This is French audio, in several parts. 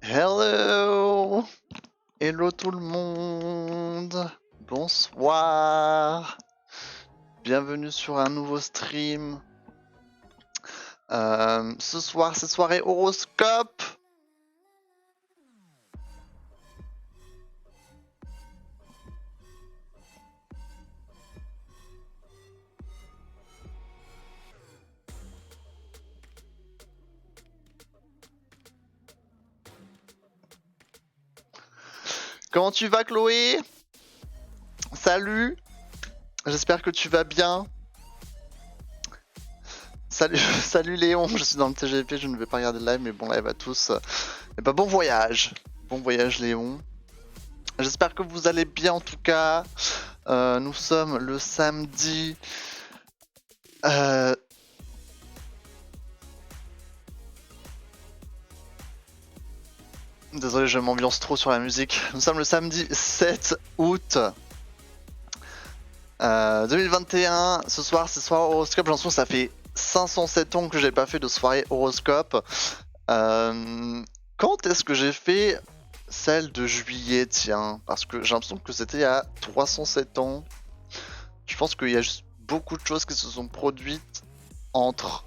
Hello! Hello tout le monde! Bonsoir! Bienvenue sur un nouveau stream. Ce soir, c'est soirée horoscope! Comment tu vas, Chloé? Salut! J'espère que tu vas bien. Salut, salut Léon, je suis dans le TGP, je ne vais pas regarder le live, mais bon live à tous. Et bah bon voyage! Bon voyage Léon. J'espère que vous allez bien en tout cas. Nous sommes le samedi. Désolé, je m'ambiance trop sur la musique. Nous sommes le samedi 7 août 2021. Ce soir, c'est soir horoscope. J'ai l'impression que ça fait 507 ans que j'ai pas fait de soirée horoscope. Quand est-ce que j'ai fait celle de juillet, tiens? Parce que j'ai l'impression que c'était il y a 307 ans. Je pense qu'il y a juste beaucoup de choses qui se sont produites entre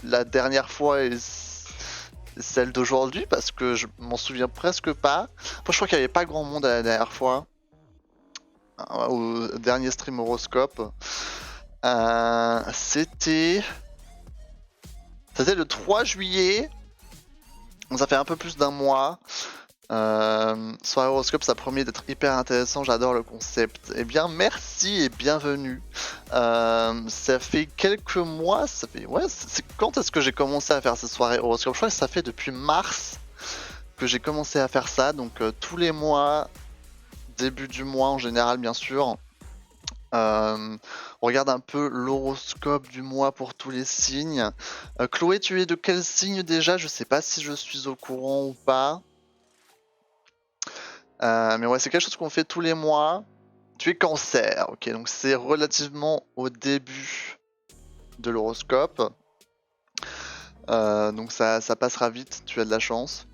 la dernière fois et celle d'aujourd'hui, parce que je m'en souviens presque pas. Après, je crois qu'il n'y avait pas grand monde à la dernière fois, au dernier stream horoscope. C'était le 3 juillet, donc ça fait un peu plus d'un mois. Soirée horoscope, ça promet d'être hyper intéressant, j'adore le concept. Eh bien, merci et bienvenue. Ça fait quelques mois, ça fait... Ouais, quand est-ce que j'ai commencé à faire ces soirées horoscope? Je crois que ça fait depuis mars que j'ai commencé à faire ça, donc tous les mois, début du mois en général, bien sûr. On regarde un peu l'horoscope du mois pour tous les signes. Chloé, tu es de quel signe déjà? Je sais pas si je suis au courant ou pas. Mais ouais, c'est quelque chose qu'on fait tous les mois. Tu es cancer, ok, donc c'est relativement au début de l'horoscope. Donc ça passera vite, tu as de la chance.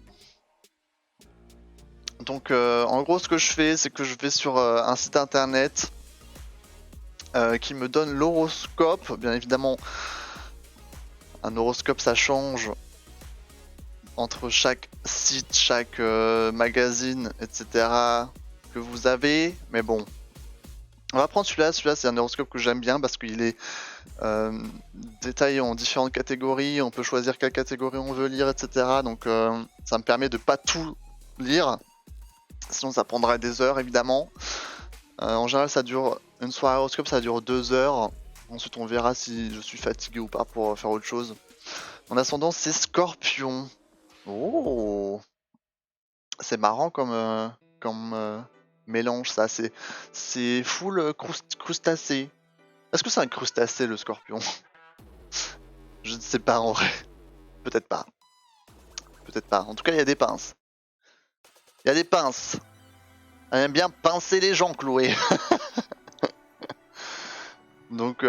Donc en gros, ce que je fais, c'est que je vais sur un site internet qui me donne l'horoscope. Bien évidemment, un horoscope ça change entre chaque site, chaque magazine, etc. que vous avez. Mais bon, on va prendre celui-là. Celui-là, c'est un horoscope que j'aime bien parce qu'il est détaillé en différentes catégories. On peut choisir quelle catégorie on veut lire, etc. Donc ça me permet de pas tout lire. Sinon, ça prendrait des heures, évidemment. En général, ça dure une soirée horoscope, ça dure 2 heures. Ensuite, on verra si je suis fatigué ou pas pour faire autre chose. Mon ascendant, c'est Scorpion. Oh, c'est marrant comme mélange, ça. C'est full crustacé. Est-ce que c'est un crustacé, le Scorpion? Je ne sais pas en vrai. Peut-être pas. Peut-être pas. En tout cas, il y a des pinces. Il y a des pinces. Elle aime bien pincer les gens, Chloé. Donc,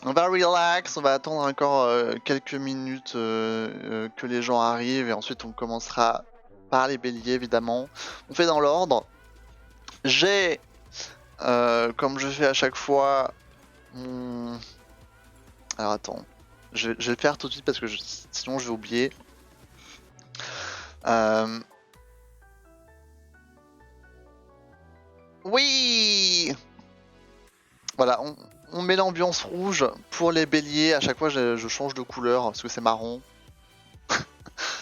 on va relax, on va attendre encore quelques minutes que les gens arrivent et ensuite on commencera par les béliers, évidemment. On fait dans l'ordre. J'ai, comme je fais à chaque fois, mon... Alors attends, je vais le faire tout de suite parce que sinon je vais oublier. Oui! Voilà, on met l'ambiance rouge pour les béliers. À chaque fois, je change de couleur parce que c'est marron.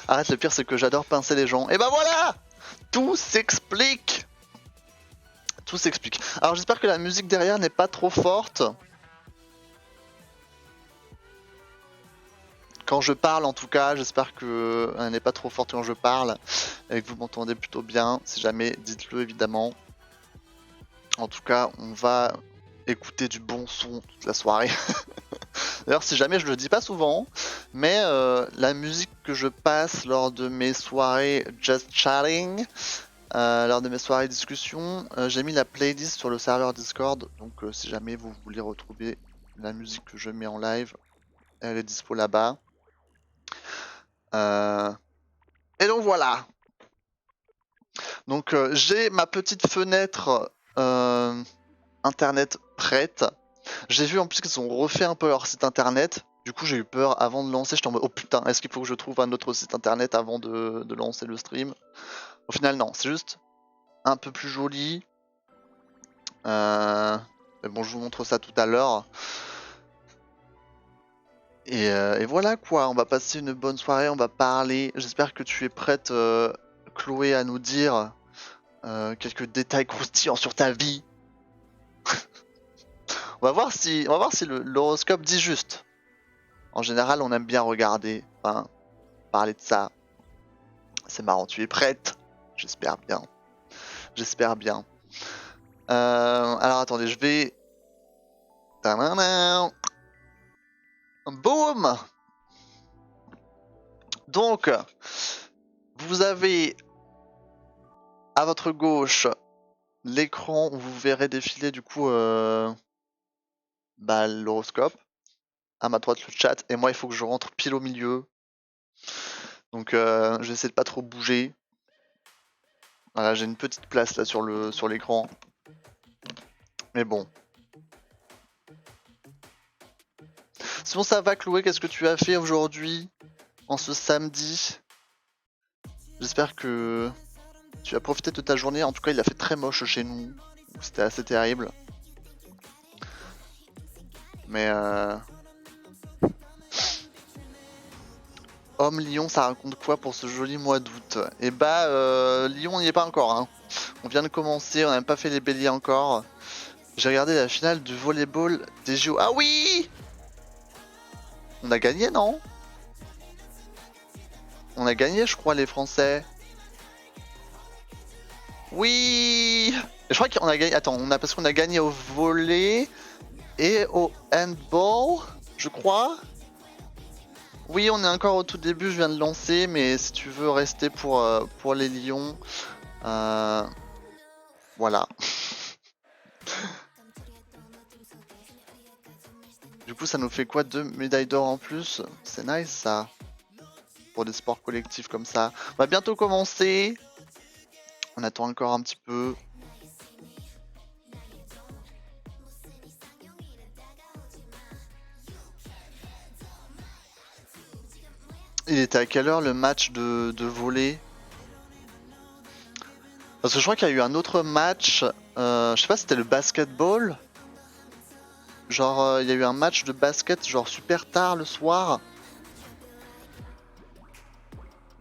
Arrête, le pire, c'est que j'adore pincer les gens. Et bah voilà! Tout s'explique! Tout s'explique. Alors, j'espère que la musique derrière n'est pas trop forte. Quand je parle, en tout cas, j'espère qu'elle n'est pas trop forte quand je parle et que vous m'entendez plutôt bien. Si jamais, dites-le évidemment. En tout cas, on va écouter du bon son toute la soirée. D'ailleurs, si jamais je le dis pas souvent, mais la musique que je passe lors de mes soirées just chatting, lors de mes soirées discussion, j'ai mis la playlist sur le serveur Discord. Donc, si jamais vous voulez retrouver la musique que je mets en live, elle est dispo là-bas. Et donc voilà. Donc j'ai ma petite fenêtre internet prête. J'ai vu en plus qu'ils ont refait un peu leur site internet. Du coup j'ai eu peur avant de lancer. J'étais en mode oh putain, est-ce qu'il faut que je trouve un autre site internet avant de lancer le stream? Au final non, c'est juste un peu plus joli. Mais bon, je vous montre ça tout à l'heure. Et voilà quoi, on va passer une bonne soirée, on va parler. J'espère que tu es prête, Chloé, à nous dire quelques détails croustillants sur ta vie. On va voir si l'horoscope dit juste. En général, on aime bien regarder, enfin, parler de ça. C'est marrant, tu es prête? J'espère bien. J'espère bien. Alors attendez, je vais... Tadadam. Boum! Donc, vous avez à votre gauche l'écran où vous verrez défiler du coup l'horoscope. À ma droite le chat. Et moi il faut que je rentre pile au milieu. Donc j'essaie de pas trop bouger. Voilà, j'ai une petite place là sur l'écran. Mais bon. Sinon ça va Chloé, qu'est-ce que tu as fait aujourd'hui en ce samedi? J'espère que tu as profité de ta journée. En tout cas il a fait très moche chez nous. C'était assez terrible. Mais Homme Lyon, ça raconte quoi pour ce joli mois d'août? Et bah Lyon n'y est pas encore hein. On vient de commencer, on n'a même pas fait les béliers encore. J'ai regardé la finale du volleyball des JO. Ah oui! On a gagné, non? On a gagné, je crois, les Français. Oui! Je crois qu'on a gagné. Attends, parce qu'on a gagné au volley et au handball, je crois. Oui, on est encore au tout début, je viens de lancer, mais si tu veux rester pour les Lions, voilà. Du coup, ça nous fait quoi? 2 médailles d'or en plus? C'est nice ça. Pour des sports collectifs comme ça. On va bientôt commencer. On attend encore un petit peu. Il était à quelle heure le match de volley? Parce que je crois qu'il y a eu un autre match. Je sais pas si c'était le basketball. Genre, il y a eu un match de basket, genre super tard le soir.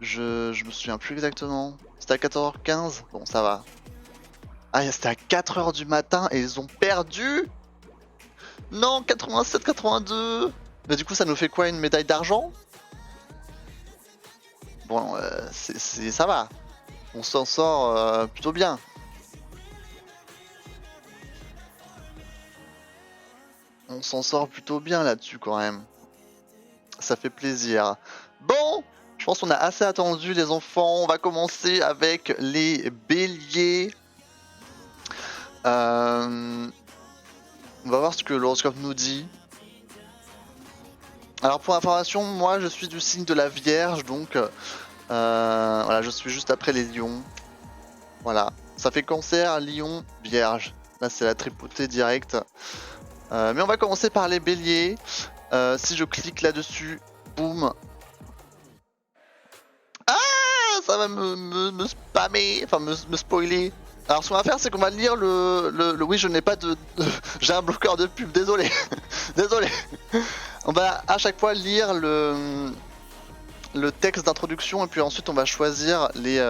Je me souviens plus exactement. C'était à 14h15? Bon, ça va. Ah, c'était à 4h du matin et ils ont perdu? Non, 87-82. Mais du coup, ça nous fait quoi? Une médaille d'argent? Bon, ça va. On s'en sort plutôt bien. On s'en sort plutôt bien là-dessus quand même. Ça fait plaisir. Bon, je pense qu'on a assez attendu les enfants. On va commencer avec les béliers. On va voir ce que l'horoscope nous dit. Alors pour information, moi je suis du signe de la Vierge, donc voilà, je suis juste après les lions. Voilà, ça fait Cancer, Lion, Vierge. Là c'est la tripotée directe. Mais on va commencer par les béliers. Si je clique là-dessus, boum. Ah, ça va me spammer, enfin me spoiler. Alors ce qu'on va faire, c'est qu'on va lire le... Oui, je n'ai pas de... J'ai un bloqueur de pub, désolé. Désolé. On va à chaque fois lire le texte d'introduction et puis ensuite on va choisir les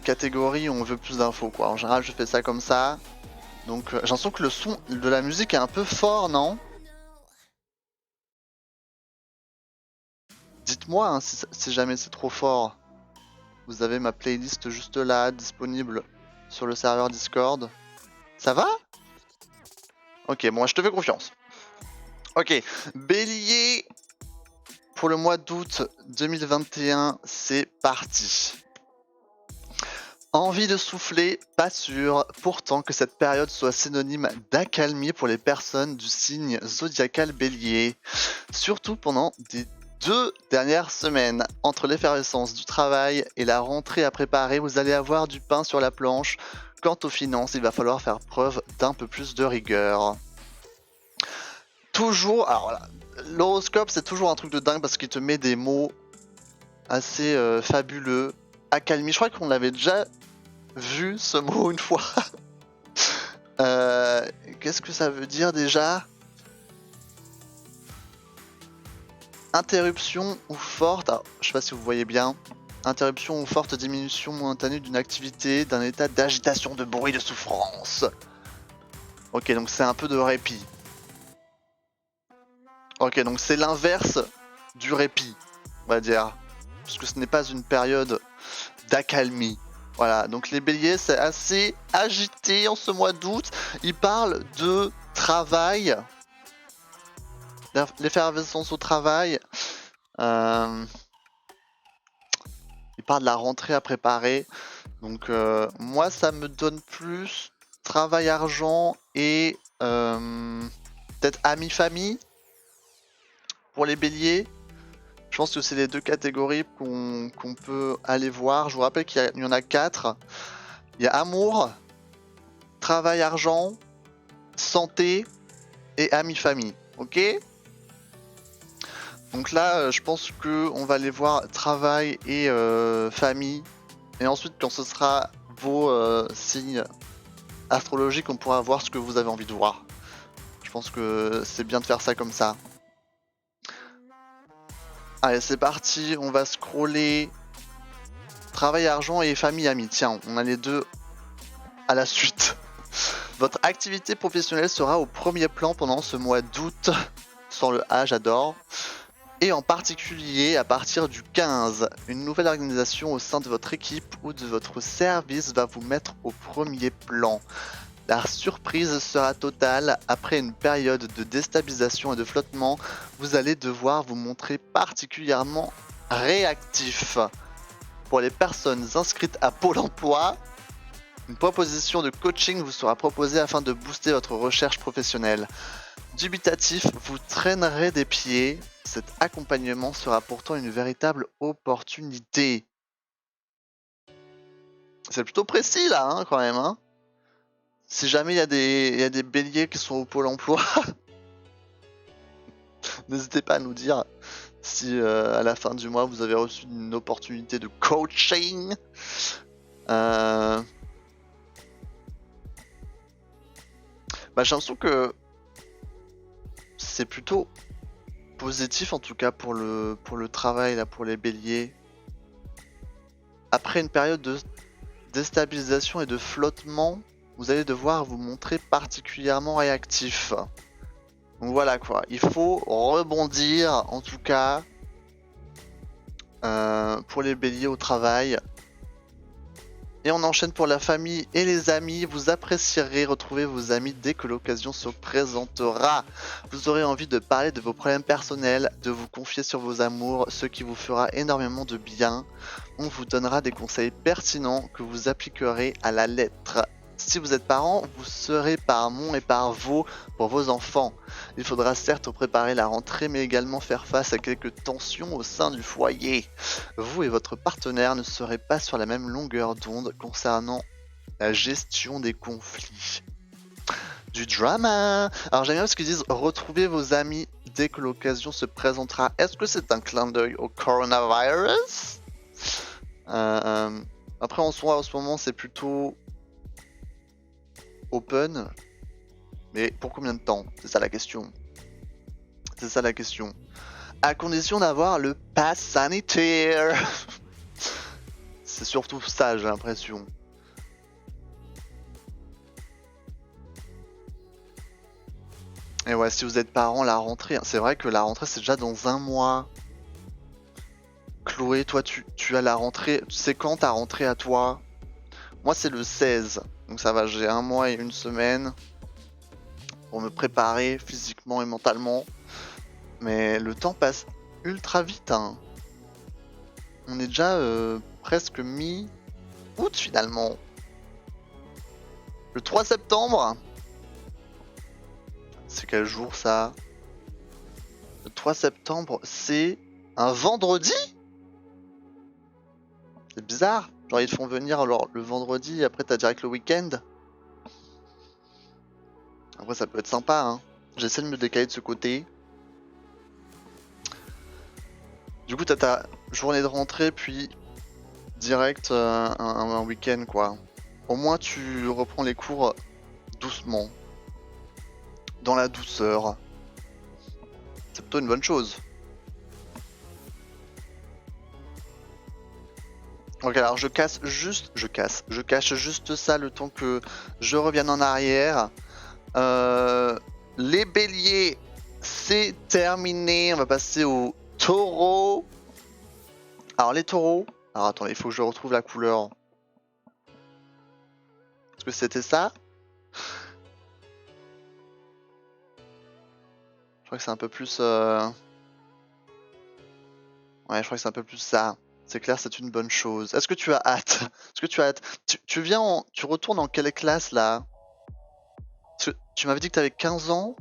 catégories où on veut plus d'infos quoi. En général je fais ça comme ça. Donc j'ai l'impression que le son de la musique est un peu fort, non? Dites-moi hein, si jamais c'est trop fort. Vous avez ma playlist juste là, disponible sur le serveur Discord. Ça va? Ok, bon, je te fais confiance. Ok, Bélier, pour le mois d'août 2021, c'est parti. Envie de souffler, pas sûr, pourtant que cette période soit synonyme d'accalmie pour les personnes du signe zodiacal Bélier, surtout pendant 2 dernières semaines. Entre l'effervescence du travail et la rentrée à préparer, vous allez avoir du pain sur la planche. Quant aux finances, il va falloir faire preuve d'un peu plus de rigueur. Toujours, alors voilà, l'horoscope c'est toujours un truc de dingue parce qu'il te met des mots assez fabuleux. Accalmie, je crois qu'on l'avait déjà vu ce mot une fois. Qu'est-ce que ça veut dire déjà? Interruption ou forte, alors, je sais pas si vous voyez bien. Interruption ou forte diminution momentanée d'une activité, d'un état d'agitation, de bruit, de souffrance. Ok, donc c'est un peu de répit. Ok, donc c'est l'inverse du répit, on va dire. Puisque ce n'est pas une période d'accalmie. Voilà, donc les béliers, c'est assez agité en ce mois d'août. Ils parlent de travail, l'effervescence au travail. Ils parlent de la rentrée à préparer. Donc moi, ça me donne plus travail, argent et peut-être amis-famille pour les béliers. Je pense que c'est les deux catégories qu'on peut aller voir. Je vous rappelle qu'il y en a 4. Il y a amour, travail, argent, santé et amis-famille. Ok? Donc là, je pense qu'on va aller voir travail et famille. Et ensuite, quand ce sera vos signes astrologiques, on pourra voir ce que vous avez envie de voir. Je pense que c'est bien de faire ça comme ça. Allez, c'est parti. On va scroller. Travail, argent et famille, amis. Tiens, on a les deux à la suite. Votre activité professionnelle sera au premier plan pendant ce mois d'août. Sans le A, j'adore. Et en particulier à partir du 15, une nouvelle organisation au sein de votre équipe ou de votre service va vous mettre au premier plan. La surprise sera totale. Après une période de déstabilisation et de flottement, vous allez devoir vous montrer particulièrement réactif. Pour les personnes inscrites à Pôle emploi, une proposition de coaching vous sera proposée afin de booster votre recherche professionnelle. Dubitatif, vous traînerez des pieds. Cet accompagnement sera pourtant une véritable opportunité. C'est plutôt précis là, hein, quand même. Hein. Si jamais il y a des béliers qui sont au Pôle emploi, n'hésitez pas à nous dire si à la fin du mois vous avez reçu une opportunité de coaching. J'ai l'impression que c'est plutôt positif en tout cas pour le travail là, pour les béliers. Après une période de déstabilisation et de flottement, vous allez devoir vous montrer particulièrement réactif. Donc voilà quoi, il faut rebondir en tout cas pour les béliers au travail. Et on enchaîne pour la famille et les amis. Vous apprécierez retrouver vos amis dès que l'occasion se présentera. Vous aurez envie de parler de vos problèmes personnels, de vous confier sur vos amours, ce qui vous fera énormément de bien. On vous donnera des conseils pertinents que vous appliquerez à la lettre. Si vous êtes parent, vous serez par mon et par vos pour vos enfants. Il faudra certes préparer la rentrée, mais également faire face à quelques tensions au sein du foyer. Vous et votre partenaire ne serez pas sur la même longueur d'onde concernant la gestion des conflits. Du drama. Alors j'aime bien ce qu'ils disent, retrouvez vos amis dès que l'occasion se présentera. Est-ce que c'est un clin d'œil au coronavirus? Après en soi, en ce moment, c'est plutôt open. Mais pour combien de temps? C'est ça la question. C'est ça la question. À condition d'avoir le pass sanitaire. C'est surtout ça, j'ai l'impression. Et ouais, si vous êtes parent, la rentrée, c'est vrai que la rentrée c'est déjà dans un mois. Chloé, toi tu as la rentrée, c'est quand ta rentrée à toi? Moi c'est le 16, donc ça va, j'ai un mois et une semaine pour me préparer physiquement et mentalement. Mais le temps passe ultra vite, hein. On est déjà presque mi-août finalement. Le 3 septembre. C'est quel jour ça? Le 3 septembre, c'est Un vendredi? C'est bizarre. Genre ils te font venir alors, le vendredi et après t'as direct le week-end. Après ça peut être sympa hein. J'essaie de me décaler de ce côté. Du coup t'as ta journée de rentrée puis direct un week-end quoi. Au moins tu reprends les cours doucement. Dans la douceur. C'est plutôt une bonne chose. Ok alors je cache juste ça le temps que je revienne en arrière. Les béliers, c'est terminé. On va passer aux taureaux. Alors les taureaux. Alors attendez, il faut que je retrouve la couleur. Est-ce que c'était ça? Je crois que c'est un peu plus... Ouais, je crois que c'est un peu plus ça. C'est clair, c'est une bonne chose. Est-ce que tu as hâte? Est-ce que tu as hâte? Tu viens en... Tu retournes en quelle classe là? Tu m'avais dit que tu avais 15 ans.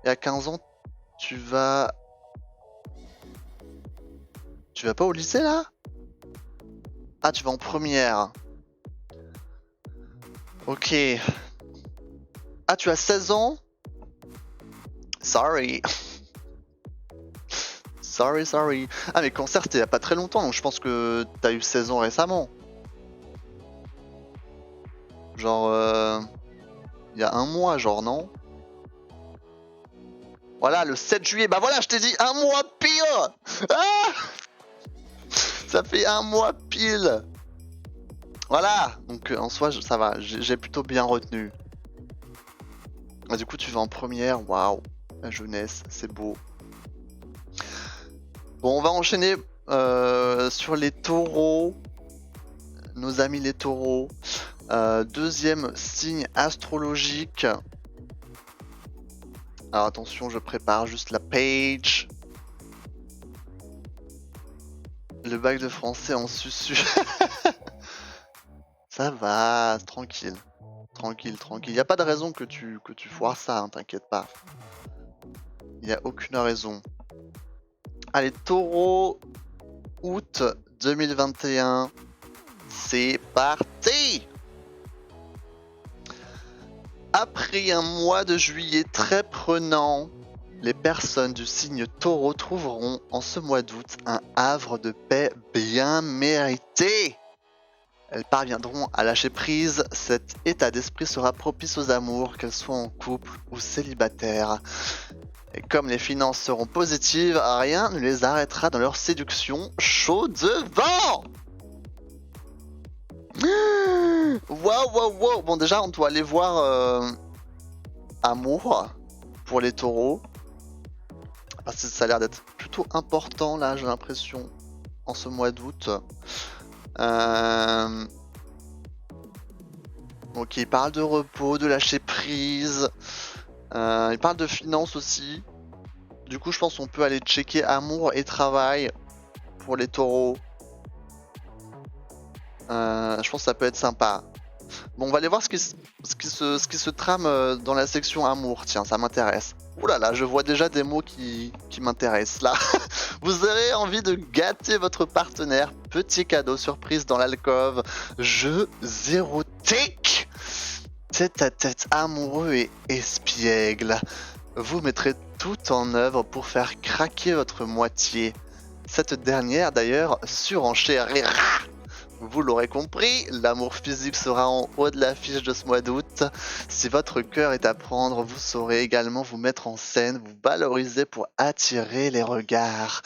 Et à 15 ans, tu vas... Tu vas pas au lycée là? Ah, tu vas en première. Ok. Ah, tu as 16 ans? Sorry. Sorry. Ah, mais cancer, c'était il y a pas très longtemps, donc je pense que t'as eu 16 ans récemment. Genre, il y a un mois, genre, non? Voilà, le 7 juillet. Bah voilà, je t'ai dit un mois pile. Ah, ça fait un mois pile. Voilà. Donc en soi, ça va. J'ai plutôt bien retenu. Ah, du coup, tu vas en première. Waouh. La jeunesse, c'est beau. Bon, on va enchaîner sur les taureaux. Nos amis les taureaux. Deuxième signe astrologique. Alors attention, je prépare juste la page. Le bac de français en susu. Ça va, tranquille. Tranquille. Y a pas de raison que tu foires ça, hein, t'inquiète pas. Y a aucune raison. Allez, taureau, août 2021. C'est parti! Après un mois de juillet très prenant, les personnes du signe taureau trouveront en ce mois d'août un havre de paix bien mérité. Elles parviendront à lâcher prise, cet état d'esprit sera propice aux amours, qu'elles soient en couple ou célibataires. Et comme les finances seront positives, rien ne les arrêtera dans leur séduction. Chaud devant! Wow. Bon déjà on doit aller voir Amour pour les taureaux. Parce que ça a l'air d'être plutôt important là j'ai l'impression en ce mois d'août. Ok, il parle de repos, de lâcher prise. Il parle de finances aussi. Du coup je pense qu'on peut aller checker amour et travail pour les taureaux. Je pense que ça peut être sympa. Bon, on va aller voir ce qui se trame dans la section amour. Tiens, ça m'intéresse. Ouh là là, je vois déjà des mots qui m'intéressent là. Vous aurez envie de gâter votre partenaire. Petit cadeau surprise dans l'alcôve. Jeu érotique. Tête à tête amoureux et espiègle. Vous mettrez tout en œuvre pour faire craquer votre moitié. Cette dernière d'ailleurs surenchérira. Vous l'aurez compris, l'amour physique sera en haut de l'affiche de ce mois d'août. Si votre cœur est à prendre, vous saurez également vous mettre en scène, vous valoriser pour attirer les regards.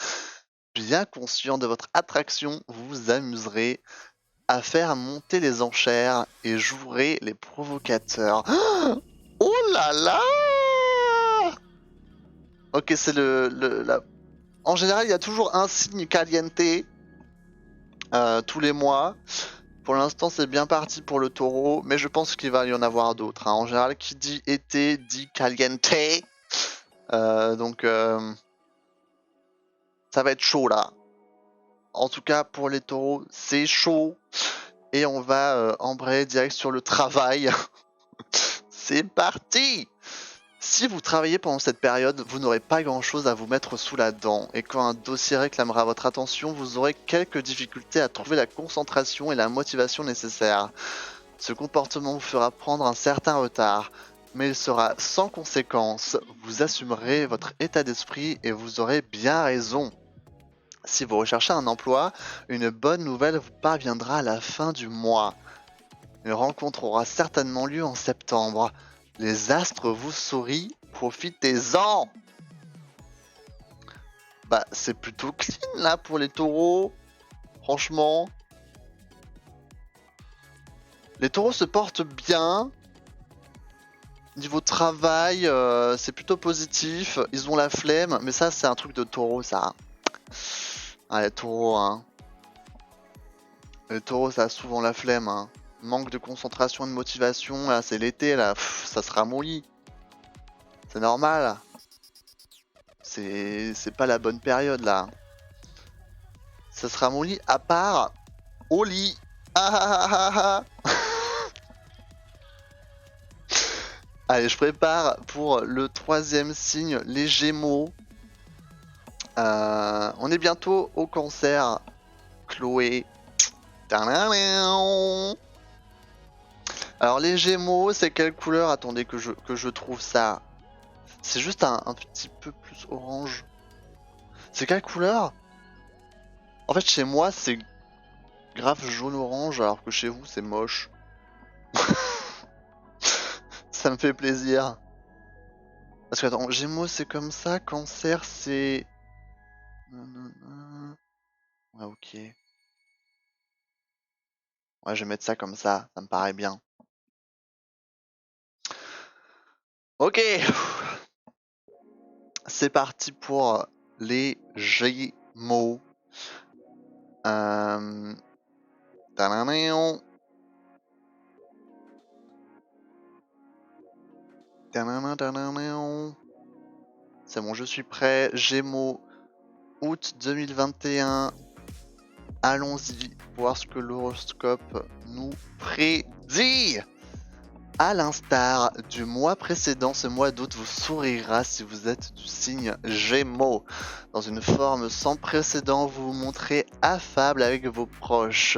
Bien conscient de votre attraction, vous vous amuserez à faire monter les enchères et jouerez les provocateurs. Oh là là! Ok, c'est En général, il y a toujours un signe caliente tous les mois. Pour l'instant, c'est bien parti pour le taureau, mais je pense qu'il va y en avoir d'autres. Hein. En général, qui dit été dit caliente. Donc, ça va être chaud là. En tout cas, pour les taureaux, c'est chaud. Et on va embrayer direct sur le travail. C'est parti! Si vous travaillez pendant cette période, vous n'aurez pas grand chose à vous mettre sous la dent, et quand un dossier réclamera votre attention, vous aurez quelques difficultés à trouver la concentration et la motivation nécessaires. Ce comportement vous fera prendre un certain retard, mais il sera sans conséquence. Vous assumerez votre état d'esprit et vous aurez bien raison. Si vous recherchez un emploi, une bonne nouvelle vous parviendra à la fin du mois. Une rencontre aura certainement lieu en septembre. Les astres vous sourient, profitez-en! Bah, c'est plutôt clean là pour les taureaux. Franchement. Les taureaux se portent bien. Niveau travail, c'est plutôt positif. Ils ont la flemme, mais ça, c'est un truc de taureau, ça. Ah, les taureaux, hein. Les taureaux, ça a souvent la flemme, hein. Manque de concentration et de motivation, là, c'est l'été, là. Pff, ça se ramollit. C'est normal. C'est pas la bonne période, là. Ça se ramollit à part au lit. Ah ah ah ah ah. Allez, je prépare pour le troisième signe, les Gémeaux. On est bientôt au Cancer, Chloé. Alors les Gémeaux, c'est quelle couleur? Attendez que je trouve ça. C'est juste un petit peu plus orange. C'est quelle couleur? En fait, chez moi, c'est grave jaune-orange, alors que chez vous, c'est moche. Ça me fait plaisir. Parce que attends, Gémeaux c'est comme ça, Cancer c'est... Ouais, ok. Ouais, je vais mettre ça comme ça me paraît bien. Ok. C'est parti pour les Gémeaux. Tadadam. Tadadam. C'est bon, je suis prêt. Gémeaux, août 2021. Allons-y, voir ce que l'horoscope nous prédit. À l'instar du mois précédent, ce mois d'août vous sourira si vous êtes du signe Gémeaux. Dans une forme sans précédent, vous vous montrez affable avec vos proches.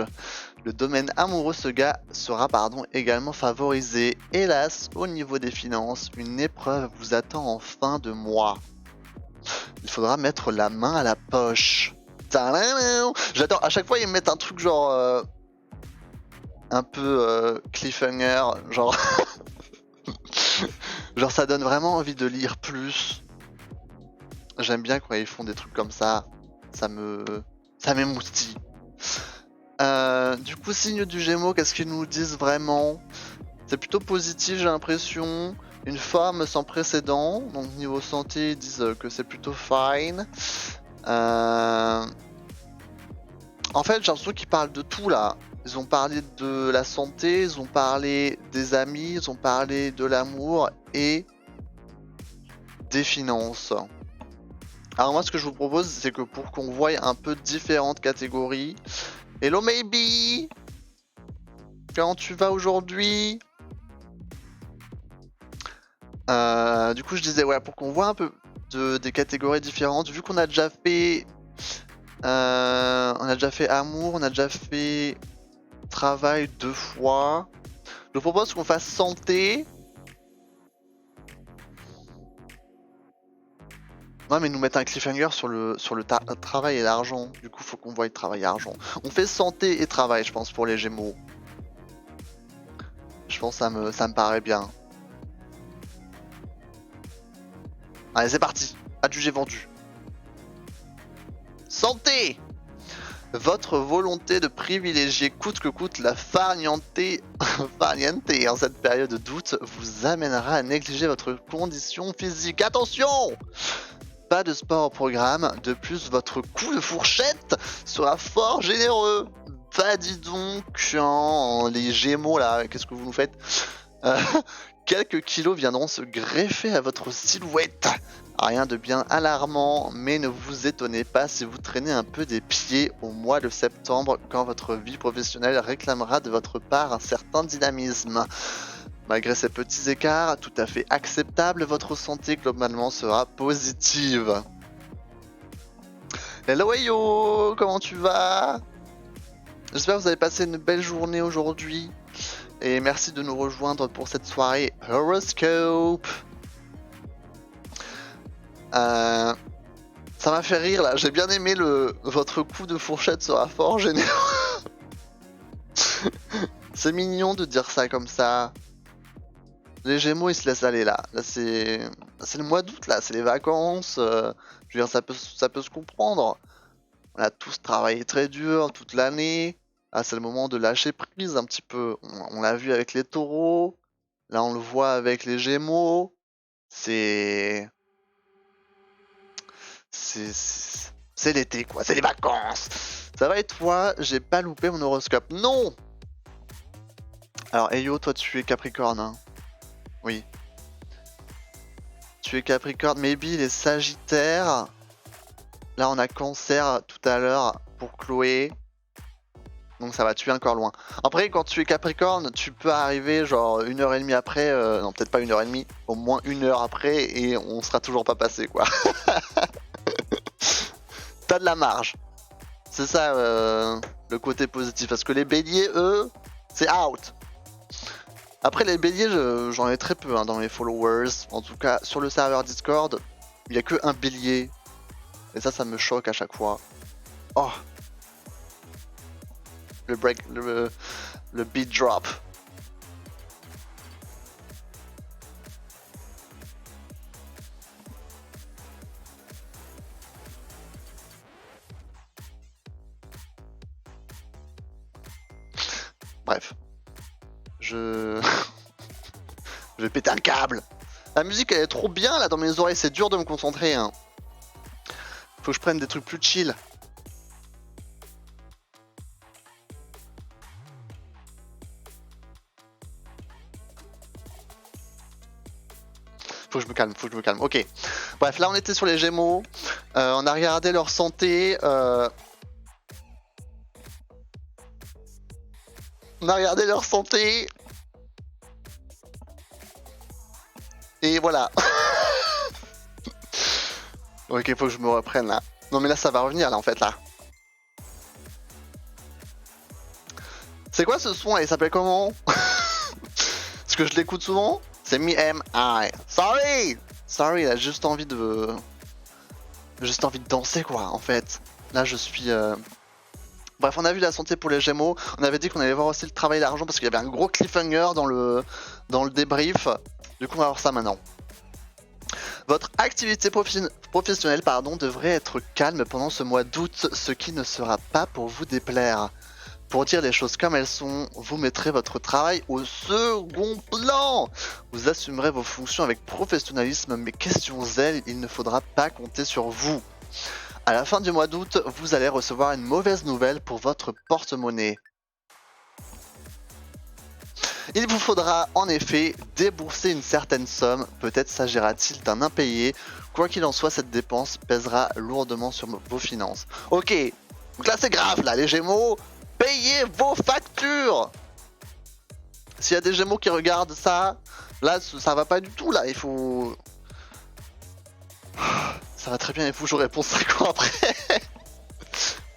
Le domaine amoureux sera également favorisé. Hélas, au niveau des finances, une épreuve vous attend en fin de mois. Il faudra mettre la main à la poche. J'adore, à chaque fois ils me mettent un truc genre... un peu cliffhanger, genre... genre ça donne vraiment envie de lire plus. J'aime bien quand ils font des trucs comme ça. Ça m'émoustille. Du coup, signe du Gémeaux, qu'est-ce qu'ils nous disent vraiment? C'est plutôt positif, j'ai l'impression. Une forme sans précédent. Donc niveau santé, ils disent que c'est plutôt fine. En fait, j'ai l'impression qu'ils parlent de tout là. Ils ont parlé de la santé, ils ont parlé des amis, ils ont parlé de l'amour et des finances. Alors moi, ce que je vous propose, c'est que pour qu'on voie un peu différentes catégories... Hello maybe! Comment tu vas aujourd'hui? Du coup, je disais, ouais, pour qu'on voit un peu des catégories différentes, vu qu'on a déjà fait... on a déjà fait amour, on a déjà fait travail 2 fois. Je vous propose qu'on fasse santé. Ouais, mais nous mettre un cliffhanger sur le travail et l'argent. Du coup, faut qu'on voie travail et argent. On fait santé et travail, je pense, pour les Gémeaux. Je pense que ça me paraît bien. Allez, c'est parti. Adjugé vendu. Santé! Votre volonté de privilégier coûte que coûte la farniente en cette période d'août vous amènera à négliger votre condition physique. Attention! Pas de sport au programme, de plus votre coup de fourchette sera fort généreux. Bah dis donc, les Gémeaux là, qu'est-ce que vous nous faites? Quelques kilos viendront se greffer à votre silhouette. Rien de bien alarmant, mais ne vous étonnez pas si vous traînez un peu des pieds au mois de septembre quand votre vie professionnelle réclamera de votre part un certain dynamisme. Malgré ces petits écarts, tout à fait acceptables, votre santé globalement sera positive. Hello Ayo, comment tu vas? J'espère que vous avez passé une belle journée aujourd'hui. Et merci de nous rejoindre pour cette soirée Horoscope. Ça m'a fait rire là, j'ai bien aimé votre coup de fourchette sera fort génial. C'est mignon de dire ça comme ça. Les Gémeaux ils se laissent aller là. Là c'est le mois d'août là, c'est les vacances. Je veux dire ça peut se comprendre. On a tous travaillé très dur toute l'année. Ah, c'est le moment de lâcher prise un petit peu. On l'a vu avec les taureaux. Là, on le voit avec les Gémeaux. C'est. C'est l'été, quoi. C'est les vacances. Ça va et toi? J'ai pas loupé mon horoscope. Non! Alors, Eyo, toi, tu es Capricorne, hein? Oui. Tu es Capricorne. Maybe les Sagittaires. Là, on a Cancer tout à l'heure pour Chloé. Donc ça va, tu es encore loin. Après, quand tu es Capricorne, tu peux arriver genre 1h30 après, non peut-être pas 1h30, au moins 1 heure après, et on sera toujours pas passé quoi. T'as de la marge. C'est ça le côté positif, parce que les béliers, eux, c'est out. Après les béliers, j'en ai très peu hein, dans mes followers. En tout cas, sur le serveur Discord, il n'y a que un bélier. Et ça me choque à chaque fois. Oh, le beat drop. Bref. Je vais péter un câble. La musique elle est trop bien là dans mes oreilles, c'est dur de me concentrer. Hein. Faut que je prenne des trucs plus chill. Faut que je me calme, ok. Bref, là on était sur les Gémeaux. On a regardé leur santé. On a regardé leur santé. Et voilà. Ok, faut que je me reprenne là. Non mais là ça va revenir là en fait là. C'est quoi ce son là? Il s'appelle comment? Parce que je l'écoute souvent. C'est Me M I. Sorry! Sorry, il a juste envie de. Juste envie de danser quoi en fait. Là je suis. Bref, on a vu la santé pour les Gémeaux. On avait dit qu'on allait voir aussi le travail et l'argent parce qu'il y avait un gros cliffhanger dans le débrief. Du coup, on va voir ça maintenant. Votre activité professionnelle devrait être calme pendant ce mois d'août, ce qui ne sera pas pour vous déplaire. Pour dire les choses comme elles sont, vous mettrez votre travail au second plan. Vous assumerez vos fonctions avec professionnalisme, mais question zèle, il ne faudra pas compter sur vous. À la fin du mois d'août, vous allez recevoir une mauvaise nouvelle pour votre porte-monnaie. Il vous faudra en effet débourser une certaine somme, peut-être s'agira-t-il d'un impayé. Quoi qu'il en soit, cette dépense pèsera lourdement sur vos finances. Ok, donc là c'est grave là, les Gémeaux, payez vos factures. S'il y a des Gémeaux qui regardent ça, là ça va pas du tout là, il faut... Ça va très bien, il faut que je réponde 5 ans après.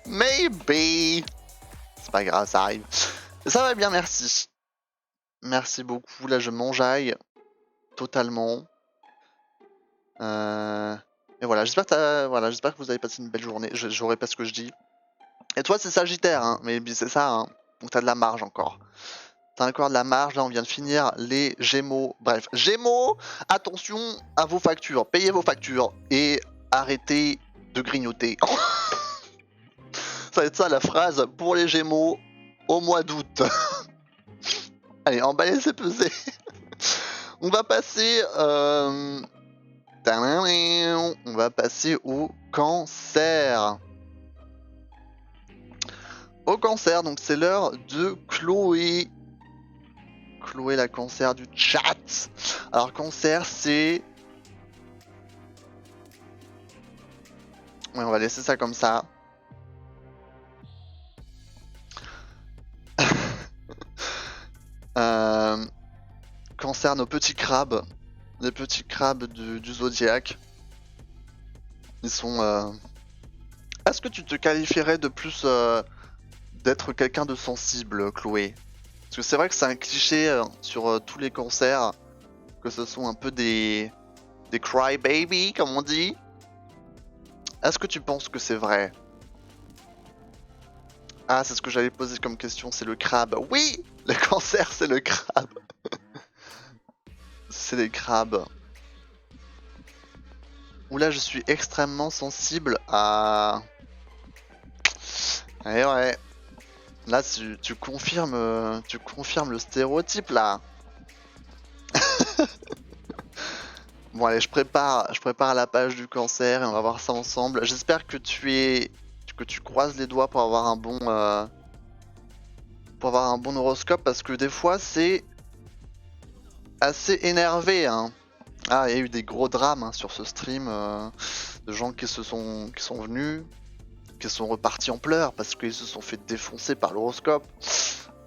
Maybe. C'est pas grave, ça arrive. Ça va bien, merci. Merci beaucoup, là je m'enjaille totalement. Et voilà, j'espère que vous avez passé une belle journée. J'aurais pas ce que je dis. Et toi c'est Sagittaire, hein, mais c'est ça, hein. Donc t'as de la marge encore. T'as encore de la marge, là on vient de finir les Gémeaux. Bref, Gémeaux, attention à vos factures, payez vos factures et arrêtez de grignoter. Ça va être ça la phrase pour les Gémeaux au mois d'août. Allez, emballer c'est pesé. On va passer... On va passer au Cancer. Au Cancer, donc c'est l'heure de Chloé. Chloé la Cancer du chat. Alors Cancer c'est... Ouais, on va laisser ça comme ça. cancer, nos petits crabes. Les petits crabes du zodiaque. Ils sont... Est-ce que tu te qualifierais de plus d'être quelqu'un de sensible, Chloé? Parce que c'est vrai que c'est un cliché sur tous les cancers, que ce sont un peu des crybaby, comme on dit. Est-ce que tu penses que c'est vrai? Ah, c'est ce que j'allais poser comme question, c'est le crabe. Oui! Le cancer, c'est le crabe. C'est les crabes. Oula, je suis extrêmement sensible à... Eh ouais. Là, tu confirmes le stéréotype, là. Bon, allez, je prépare la page du cancer et on va voir ça ensemble. J'espère que tu croises les doigts pour avoir un bon horoscope, parce que des fois, c'est assez énervé, hein. Ah, il y a eu des gros drames hein, sur ce stream de gens qui sont venus, qui sont repartis en pleurs parce qu'ils se sont fait défoncer par l'horoscope.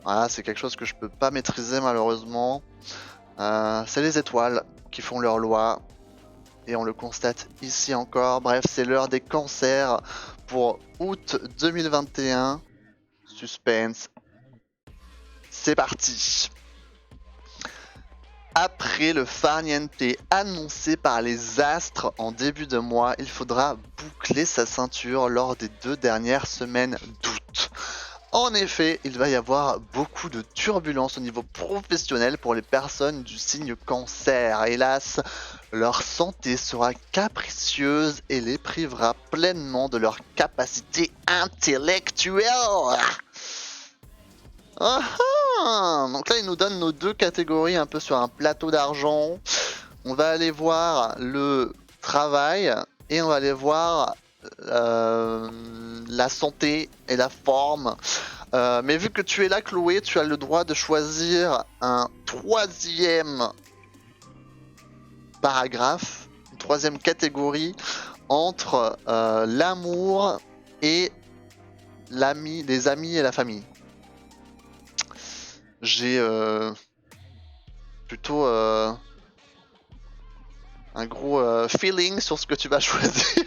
Voilà, c'est quelque chose que je peux pas maîtriser malheureusement. C'est les étoiles qui font leur loi et on le constate ici encore. Bref, c'est l'heure des cancers pour août 2021. Suspense. C'est parti. Après le farniente annoncé par les astres en début de mois, il faudra boucler sa ceinture lors des 2 dernières semaines d'août. En effet, il va y avoir beaucoup de turbulences au niveau professionnel pour les personnes du signe cancer. Hélas, leur santé sera capricieuse et les privera pleinement de leur capacité intellectuelle. Ah ah, donc là, il nous donne nos 2 catégories un peu sur un plateau d'argent. On va aller voir le travail et on va aller voir la santé et la forme. Mais vu que tu es là, Chloé, tu as le droit de choisir un 3e paragraphe, une 3e catégorie entre l'amour et les amis et la famille. J'ai plutôt un gros feeling sur ce que tu vas choisir.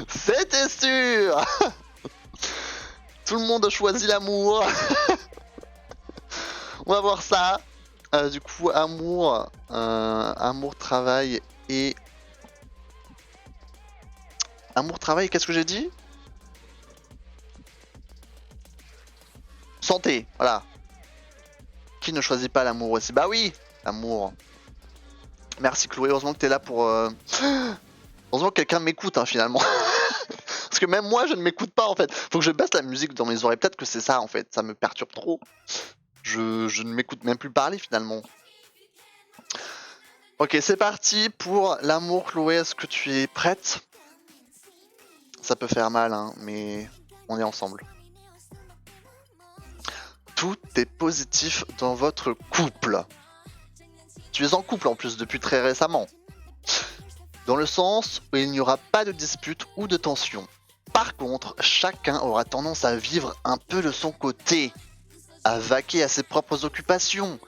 C'était sûr. Tout le monde a choisi l'amour. On va voir ça. Du coup, amour, travail et... Amour, travail, qu'est-ce que j'ai dit? Santé, voilà. Qui ne choisit pas l'amour aussi? Bah oui, l'amour. Merci Chloé, heureusement que t'es là pour... Heureusement que quelqu'un m'écoute hein, finalement. Parce que même moi je ne m'écoute pas en fait. Faut que je baisse la musique dans mes oreilles. Peut-être que c'est ça en fait, ça me perturbe trop. Je ne m'écoute même plus parler finalement. Ok, c'est parti pour l'amour Chloé, est-ce que tu es prête? Ça peut faire mal hein, mais on est ensemble. Tout est positif dans votre couple. Tu es en couple en plus depuis très récemment. Dans le sens où il n'y aura pas de dispute ou de tension. Par contre, chacun aura tendance à vivre un peu de son côté, à vaquer à ses propres occupations.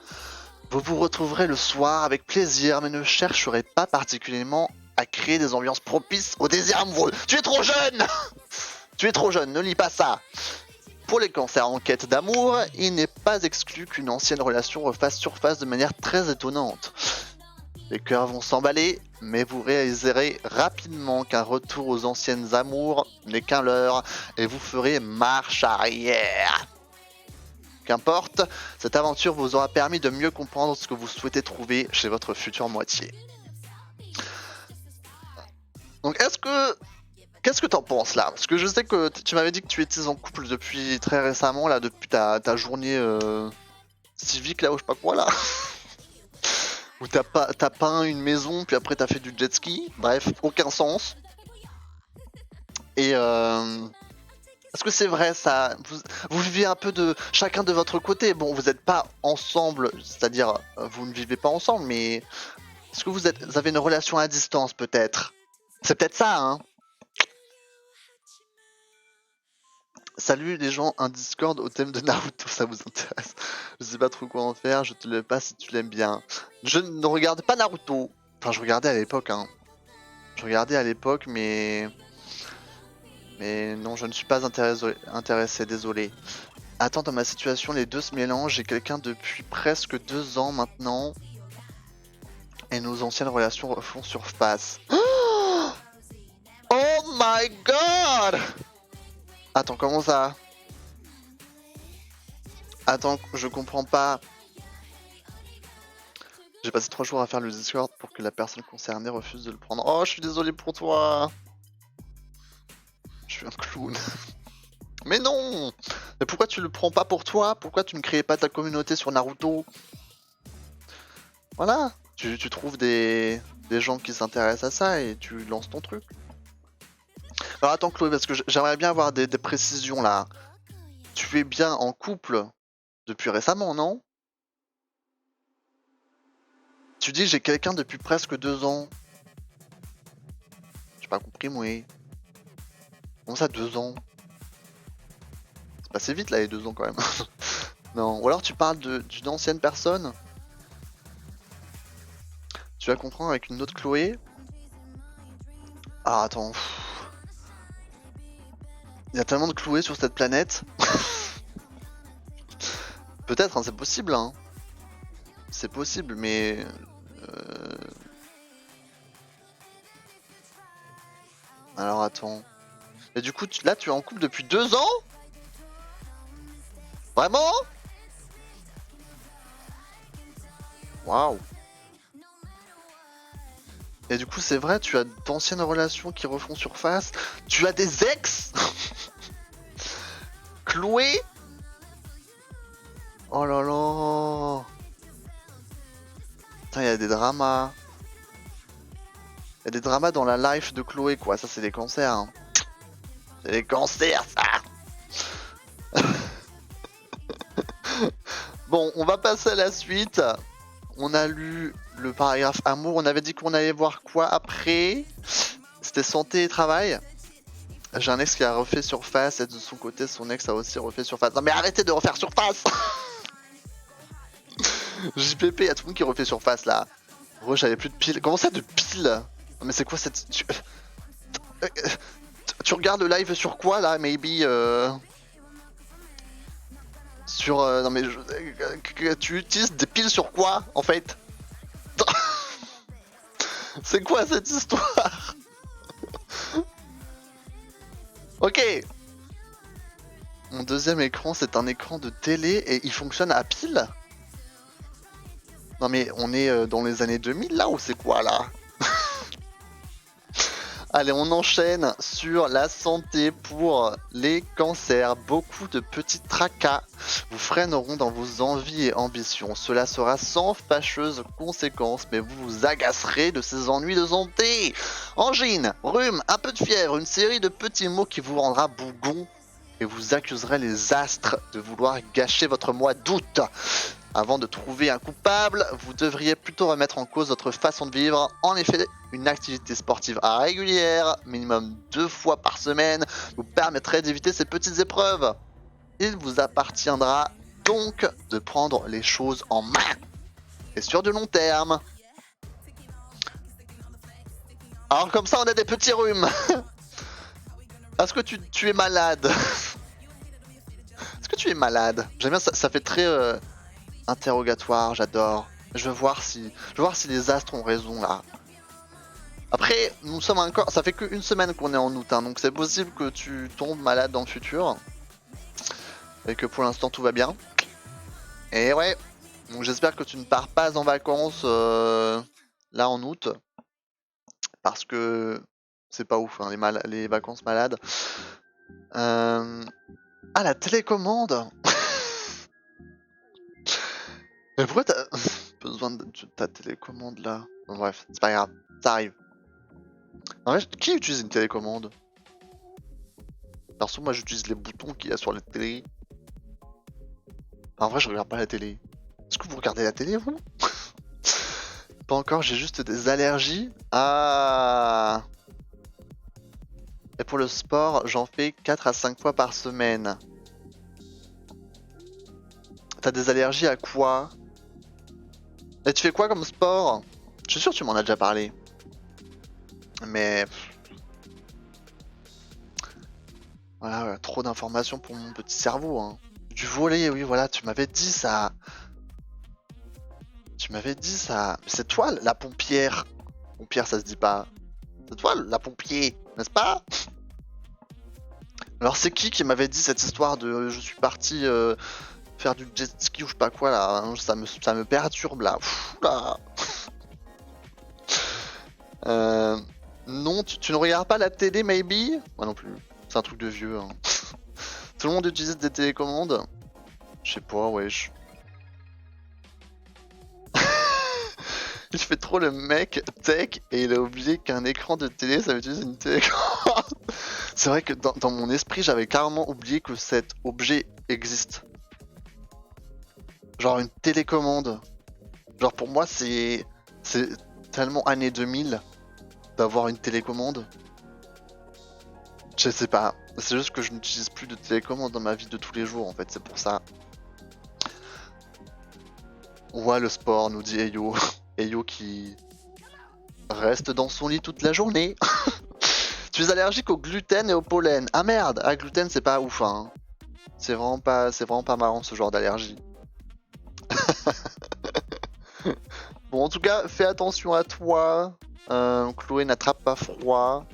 Vous vous retrouverez le soir avec plaisir, mais ne chercherez pas particulièrement à créer des ambiances propices au désir amoureux. Tu es trop jeune. Tu es trop jeune, ne lis pas ça. Pour les cancers en quête d'amour, il n'est pas exclu qu'une ancienne relation refasse surface de manière très étonnante. Les cœurs vont s'emballer, mais vous réaliserez rapidement qu'un retour aux anciennes amours n'est qu'un leurre et vous ferez marche arrière. Qu'importe, cette aventure vous aura permis de mieux comprendre ce que vous souhaitez trouver chez votre future moitié. Donc qu'est-ce que t'en penses là? Parce que je sais que tu m'avais dit que tu étais en couple depuis très récemment, là, depuis ta journée civique, là, ou je sais pas quoi, là. Où t'as peint une maison, puis après t'as fait du jet ski. Bref, aucun sens. Et est-ce que c'est vrai ça? Vous vivez un peu de chacun de votre côté. Bon, vous n'êtes pas ensemble, c'est-à-dire vous ne vivez pas ensemble, mais est-ce que vous avez une relation à distance peut-être? C'est peut-être ça, hein? Salut les gens, un Discord au thème de Naruto, ça vous intéresse? Je sais pas trop quoi en faire, je te le passe si tu l'aimes bien. Je ne regarde pas Naruto. Enfin, je regardais à l'époque, hein. Je regardais à l'époque, mais non, je ne suis pas intéressé, désolé. Attends, dans ma situation, les deux se mélangent. J'ai quelqu'un depuis presque 2 ans maintenant. Et nos anciennes relations refont surface. Oh my god! Attends, comment ça? Attends, je comprends pas. J'ai passé 3 jours à faire le Discord pour que la personne concernée refuse de le prendre. Oh, je suis désolé pour toi. Je suis un clown. Mais non! Mais pourquoi tu le prends pas pour toi? Pourquoi tu ne crées pas ta communauté sur Naruto? Voilà, tu trouves des gens qui s'intéressent à ça et tu lances ton truc. Alors attends Chloé, parce que j'aimerais bien avoir des précisions là. Tu es bien en couple depuis récemment, non? Tu dis j'ai quelqu'un depuis presque 2 ans. J'ai pas compris moi. Comment ça 2 ans? C'est passé vite là les 2 ans quand même. Non, ou alors tu parles d'une ancienne personne? Tu vas comprendre avec une autre Chloé? Ah attends. Il y a tellement de Chloé sur cette planète. Peut-être, hein, c'est possible, hein. C'est possible, mais... Alors attends. Et du coup, là, tu es en couple depuis 2 ans? Vraiment? Waouh. Et du coup, c'est vrai, tu as d'anciennes relations qui refont surface. Tu as des ex? Chloé? Oh là là. Putain, il y a des dramas. Il y a des dramas dans la life de Chloé, quoi. Ça, c'est des cancers. Hein. C'est des cancers, ça. Bon, on va passer à la suite. On a lu le paragraphe amour. On avait dit qu'on allait voir quoi après? C'était santé et travail. J'ai un ex qui a refait surface et de son côté, son ex a aussi refait surface. Non mais arrêtez de refaire surface. JPP, y'a tout le monde qui refait surface là. Gros, j'avais plus de piles. Comment ça de piles? Non mais c'est quoi cette... Tu regardes le live sur quoi là? Maybe sur... Non mais... Tu utilises des piles sur quoi en fait? C'est quoi cette histoire? Ok. Mon deuxième écran, c'est un écran de télé et il fonctionne à pile? Non mais on est dans les années 2000 là ou c'est quoi là? Allez, on enchaîne sur la santé pour les cancers. Beaucoup de petits tracas vous freineront dans vos envies et ambitions. Cela sera sans fâcheuses conséquences, mais vous vous agacerez de ces ennuis de santé. Angine, rhume, un peu de fièvre, une série de petits mots qui vous rendra bougon et vous accuserez les astres de vouloir gâcher votre mois d'août. Avant de trouver un coupable, vous devriez plutôt remettre en cause votre façon de vivre. En effet, une activité sportive régulière, minimum 2 fois par semaine, vous permettrait d'éviter ces petites épreuves. Il vous appartiendra donc de prendre les choses en main. Et sur du long terme. Alors comme ça, on a des petits rhumes. Est-ce que tu es malade? Est-ce que tu es malade? J'aime bien, ça fait très... interrogatoire, j'adore. Je veux voir si les astres ont raison là. Après, nous sommes encore... Ça fait qu'une semaine qu'on est en août, hein, donc c'est possible que tu tombes malade dans le futur. Et que pour l'instant tout va bien. Et ouais, donc j'espère que tu ne pars pas en vacances là en août. Parce que c'est pas ouf, hein, les vacances malades. Ah, la télécommande. Mais pourquoi t'as besoin de ta télécommande là? Bon, bref, c'est pas grave, ça arrive. En vrai, qui utilise une télécommande? Perso, moi j'utilise les boutons qu'il y a sur la télé. En vrai, je regarde pas la télé. Est-ce que vous regardez la télé, vous? Pas encore, j'ai juste des allergies. Ah. Et pour le sport, j'en fais 4 à 5 fois par semaine. T'as des allergies à quoi? Et tu fais quoi comme sport? Je suis sûr que tu m'en as déjà parlé. Mais voilà, trop d'informations pour mon petit cerveau. Hein. Du volley, oui, voilà, tu m'avais dit ça. Tu m'avais dit ça. C'est toi la pompière. Pompière, ça se dit pas. C'est toi la pompier, n'est-ce pas? Alors c'est qui m'avait dit cette histoire de je suis parti faire du jet ski ou je sais pas quoi là, hein, ça me perturbe là. Pfff, là. Non, tu ne regardes pas la télé maybe? Moi non plus, c'est un truc de vieux. Hein. Tout le monde utilise des télécommandes? Je sais pas, wesh. Il fait trop le mec tech et il a oublié qu'un écran de télé ça utilise une télécommande. C'est vrai que dans mon esprit j'avais carrément oublié que cet objet existe. Genre une télécommande. Genre pour moi c'est tellement années 2000 d'avoir une télécommande. Je sais pas. C'est juste que je n'utilise plus de télécommande dans ma vie de tous les jours en fait, c'est pour ça. Ouais le sport nous dit Eyo. Eyo qui reste dans son lit toute la journée. Tu es allergique au gluten et au pollen. Ah merde, ah gluten c'est pas ouf hein. C'est vraiment pas marrant ce genre d'allergie. Bon en tout cas fais attention à toi. Chloé n'attrape pas froid.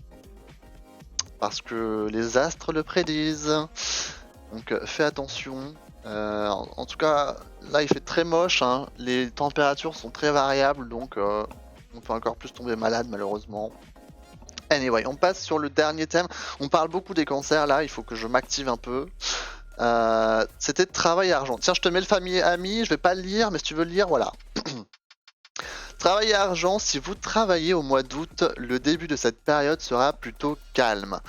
Parce que les astres le prédisent. Donc fais attention. En tout cas là il fait très moche. Hein. Les températures sont très variables donc on peut encore plus tomber malade malheureusement. Anyway, on passe sur le dernier thème. On parle beaucoup des cancers là, il faut que je m'active un peu. C'était travail et argent. Tiens, je te mets le famille ami, je vais pas le lire, mais si tu veux le lire, voilà. Travail et argent, si vous travaillez au mois d'août, le début de cette période sera plutôt calme.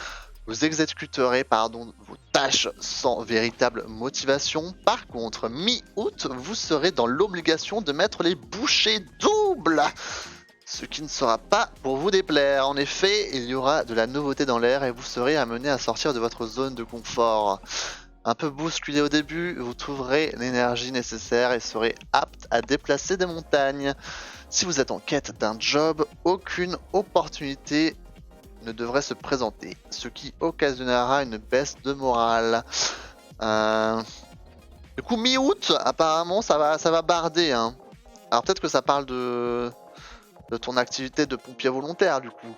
Vous exécuterez vos tâches sans véritable motivation. Par contre, mi-août, vous serez dans l'obligation de mettre les bouchées doubles. Ce qui ne sera pas pour vous déplaire. En effet, il y aura de la nouveauté dans l'air et vous serez amené à sortir de votre zone de confort. Un peu bousculé au début, vous trouverez l'énergie nécessaire et serez apte à déplacer des montagnes. Si vous êtes en quête d'un job, aucune opportunité ne devrait se présenter, ce qui occasionnera une baisse de morale. Du coup, mi-août, apparemment, ça va barder. Hein. Alors peut-être que ça parle de ton activité de pompier volontaire, du coup.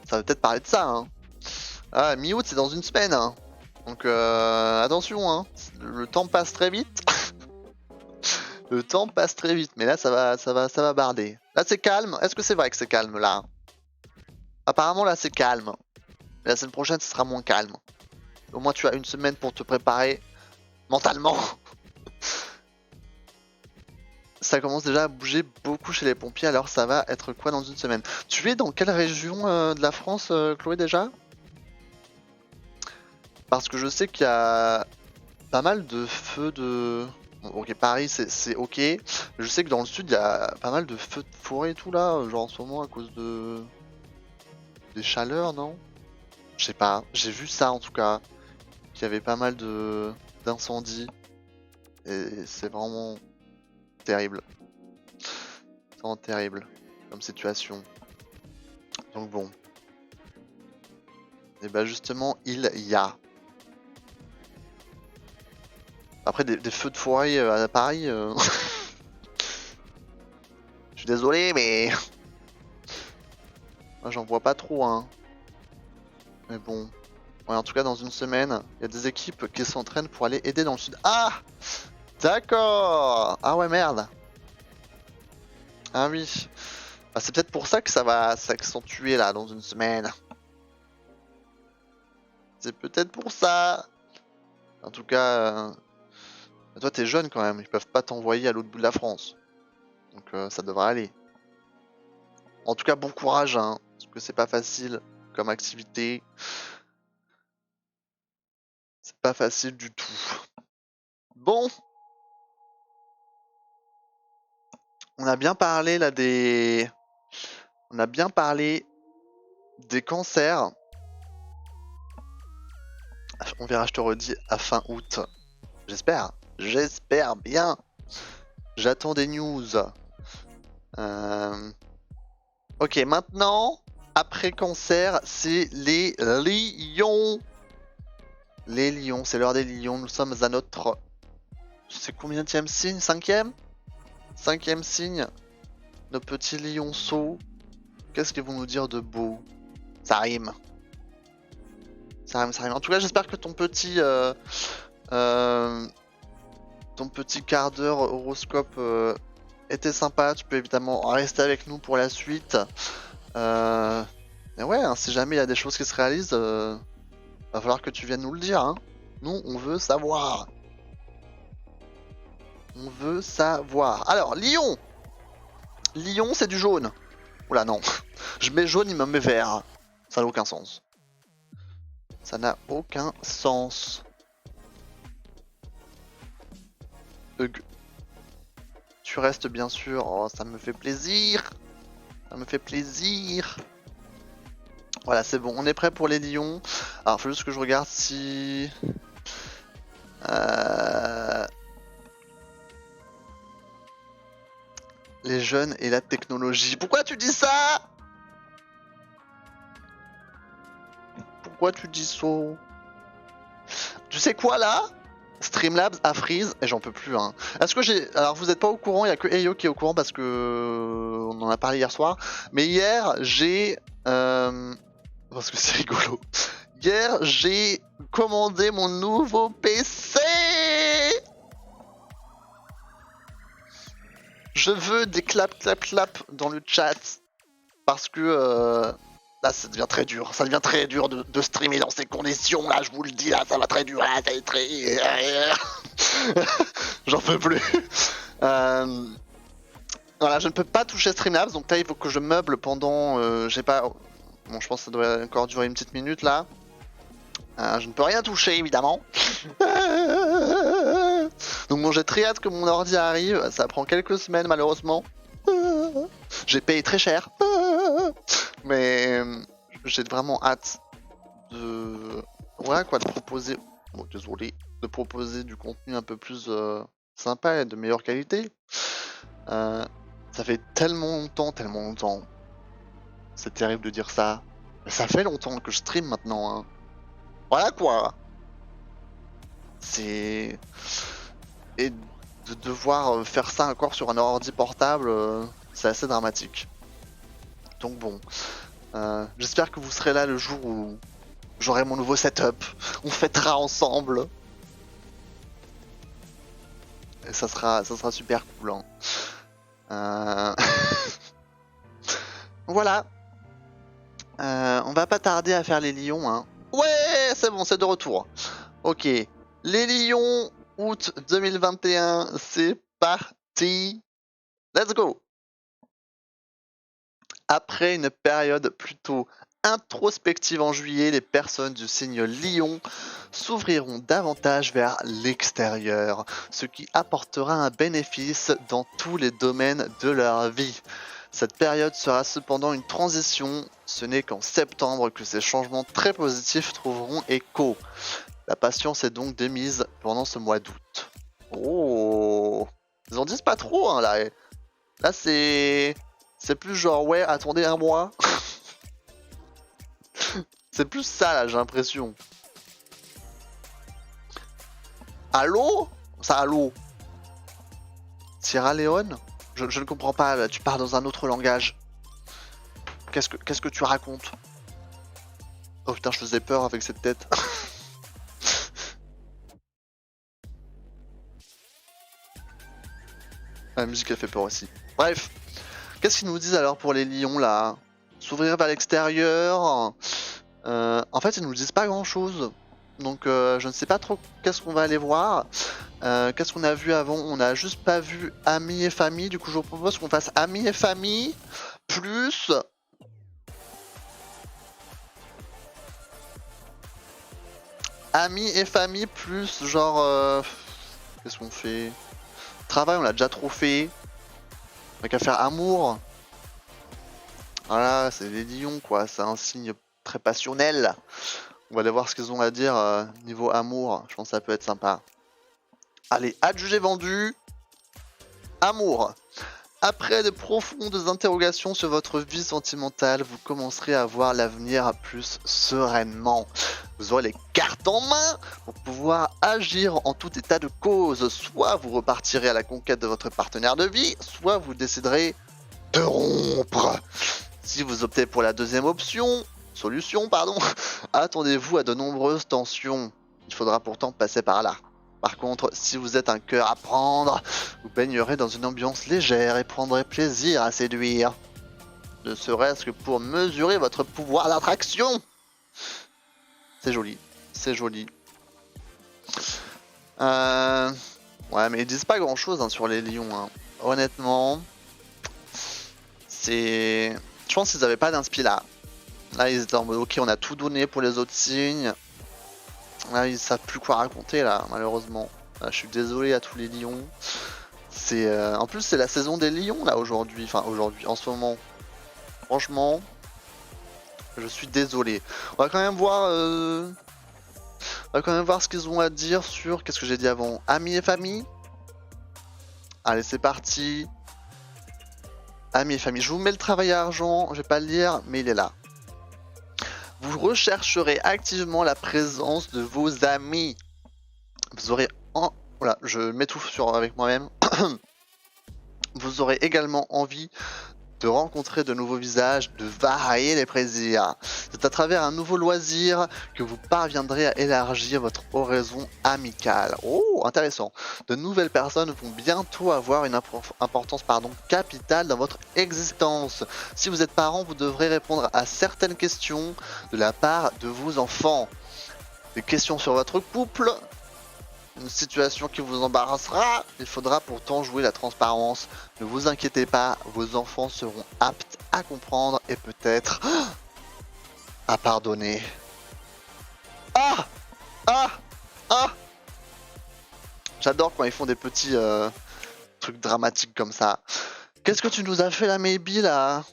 Ça va peut-être parler de ça. Hein. Ah, mi-août, c'est dans une semaine. Hein. Donc attention, hein. Le temps passe très vite. Le temps passe très vite, mais là ça va barder. Là c'est calme. Est-ce que c'est vrai que c'est calme là? Apparemment là c'est calme. Mais la semaine prochaine ce sera moins calme. Au moins tu as une semaine pour te préparer mentalement. Ça commence déjà à bouger beaucoup chez les pompiers, alors ça va être quoi dans une semaine? Tu es dans quelle région de la France, Chloé, déjà? Parce que je sais qu'il y a pas mal de feux de... Bon, ok, Paris c'est ok. Je sais que dans le sud il y a pas mal de feux de forêt et tout là, genre en ce moment à cause de... des chaleurs, non? Je sais pas, j'ai vu ça en tout cas, qu'il y avait pas mal de d'incendies. Et c'est vraiment terrible. C'est vraiment terrible comme situation. Donc bon. Et bah justement, il y a. Après des feux de forêt à Paris. Je suis désolé mais. Moi j'en vois pas trop hein. Mais bon. Ouais, en tout cas dans une semaine, il y a des équipes qui s'entraînent pour aller aider dans le sud. Ah! D'accord! Ah ouais merde! Ah oui. Ah, c'est peut-être pour ça que ça va s'accentuer là dans une semaine. C'est peut-être pour ça. En tout cas, toi t'es jeune quand même, ils peuvent pas t'envoyer à l'autre bout de la France. Donc ça devrait aller. En tout cas bon courage hein, parce que c'est pas facile comme activité. C'est pas facile du tout. Bon. On a bien parlé là des... On a bien parlé des cancers. On verra, je te redis, à fin août. J'espère. J'espère bien. J'attends des news. Ok, maintenant, après cancer, c'est les lions. Les lions, c'est l'heure des lions. Nous sommes à notre... C'est combienième signe? Cinquième? Cinquième signe. Nos petits lionceaux. Qu'est-ce qu'ils vont nous dire de beau? Ça rime. Ça rime, ça rime. En tout cas, j'espère que ton petit quart d'heure horoscope était sympa. Tu peux évidemment rester avec nous pour la suite. Mais ouais, hein, si jamais il y a des choses qui se réalisent, va falloir que tu viennes nous le dire. Hein. Nous, on veut savoir. On veut savoir. Alors, Lion. Lion, c'est du jaune. Oula, non. Je mets jaune, il me met vert. Ça n'a aucun sens. Ça n'a aucun sens. Tu restes bien sûr. Oh, ça me fait plaisir. Ça me fait plaisir. Voilà, c'est bon. On est prêt pour les lions. Alors, il faut juste que je regarde si... Les jeunes et la technologie. Pourquoi tu dis ça? Pourquoi tu dis ça? Tu sais quoi là? Streamlabs a freeze et j'en peux plus. Hein. Est-ce que j'ai... Alors vous êtes pas au courant, il y a que Eyo qui est au courant parce que on en a parlé hier soir. Mais hier j'ai... Parce que c'est rigolo. Hier j'ai commandé mon nouveau PC. Je veux des clap dans le chat parce que là ça devient très dur. Ça devient très dur de streamer dans ces conditions là, je vous le dis là, ça va très dur là, ça va être très... J'en peux plus. Voilà, je ne peux pas toucher Streamlabs, donc là il faut que je meuble pendant... j'ai pas... Bon, je pense que ça doit encore durer une petite minute là. Je ne peux rien toucher évidemment. Donc bon, j'ai très hâte que mon ordi arrive. Ça prend quelques semaines malheureusement. J'ai payé très cher. Mais j'ai vraiment hâte de... Voilà quoi, de proposer... Bon, désolé. De proposer du contenu un peu plus sympa et de meilleure qualité. Ça fait tellement longtemps. C'est terrible de dire ça. Mais ça fait longtemps que je stream maintenant. Hein. Voilà quoi. C'est... Et de devoir faire ça encore sur un ordi portable, c'est assez dramatique. Donc bon, j'espère que vous serez là le jour où j'aurai mon nouveau setup. On fêtera ensemble. Et ça sera super cool. Hein. Voilà. On va pas tarder à faire les lions. Hein. Ouais, c'est bon, c'est de retour. Ok. Les lions, août 2021, c'est parti. Let's go. Après une période plutôt introspective en juillet, les personnes du signe Lion s'ouvriront davantage vers l'extérieur, ce qui apportera un bénéfice dans tous les domaines de leur vie. Cette période sera cependant une transition, ce n'est qu'en septembre que ces changements très positifs trouveront écho. La patience est donc démise pendant ce mois d'août. Oh, ils en disent pas trop hein, là. Là c'est plus genre ouais attendez un mois. C'est plus ça là j'ai l'impression. Allô? Ça allô? Sierra Leone? Je ne comprends pas, là, tu parles dans un autre langage. Qu'est-ce que tu racontes? Oh putain je faisais peur avec cette tête. La musique elle fait peur aussi. Bref, qu'est-ce qu'ils nous disent alors pour les lions là? S'ouvrir vers l'extérieur. En fait ils nous disent pas grand chose. Donc je ne sais pas trop qu'est-ce qu'on va aller voir. Qu'est-ce qu'on a vu avant? On a juste pas vu amis et famille. Du coup je vous propose qu'on fasse amis et famille plus... Amis et famille plus genre... Qu'est-ce qu'on fait? Travail on l'a déjà trop fait. On a qu'à faire amour. Voilà, c'est les lions quoi, c'est un signe très passionnel. On va aller voir ce qu'ils ont à dire niveau amour, je pense que ça peut être sympa. Allez, adjugé vendu. Amour. Après de profondes interrogations sur votre vie sentimentale, vous commencerez à voir l'avenir plus sereinement. Vous aurez les cartes en main pour pouvoir agir en tout état de cause. Soit vous repartirez à la conquête de votre partenaire de vie, soit vous déciderez de rompre. Si vous optez pour la deuxième solution, attendez-vous à de nombreuses tensions. Il faudra pourtant passer par là. Par contre, si vous êtes un cœur à prendre, vous baignerez dans une ambiance légère et prendrez plaisir à séduire. Ne serait-ce que pour mesurer votre pouvoir d'attraction. C'est joli, c'est joli. Ouais, mais ils disent pas grand-chose sur les lions. Hein. Honnêtement, c'est... Je pense qu'ils avaient pas d'inspi là. Là, ils étaient en mode ok, on a tout donné pour les autres signes. Là, ils savent plus quoi raconter là, malheureusement. Là, je suis désolé à tous les lions. C'est en plus c'est la saison des lions là aujourd'hui. Enfin aujourd'hui, en ce moment. Franchement, je suis désolé. On va quand même voir. On va quand même voir ce qu'ils ont à dire sur. Qu'est-ce que j'ai dit avant? Amis et famille. Allez, c'est parti. Amis et famille. Je vous mets le travail à argent. Je vais pas le lire, mais il est là. Vous rechercherez activement la présence de vos amis. Vous aurez voilà, je m'étouffe avec moi-même. Vous aurez également envie de rencontrer de nouveaux visages, de varier les plaisirs. C'est à travers un nouveau loisir que vous parviendrez à élargir votre horizon amical. Oh, intéressant. De nouvelles personnes vont bientôt avoir une importance capitale dans votre existence. Si vous êtes parent, vous devrez répondre à certaines questions de la part de vos enfants. Des questions sur votre couple, une situation qui vous embarrassera, il faudra pourtant jouer la transparence. Ne vous inquiétez pas, vos enfants seront aptes à comprendre et peut-être à pardonner. Ah Ah Ah J'adore quand ils font des petits trucs dramatiques comme ça. Qu'est-ce que tu nous as fait là, Maybe là?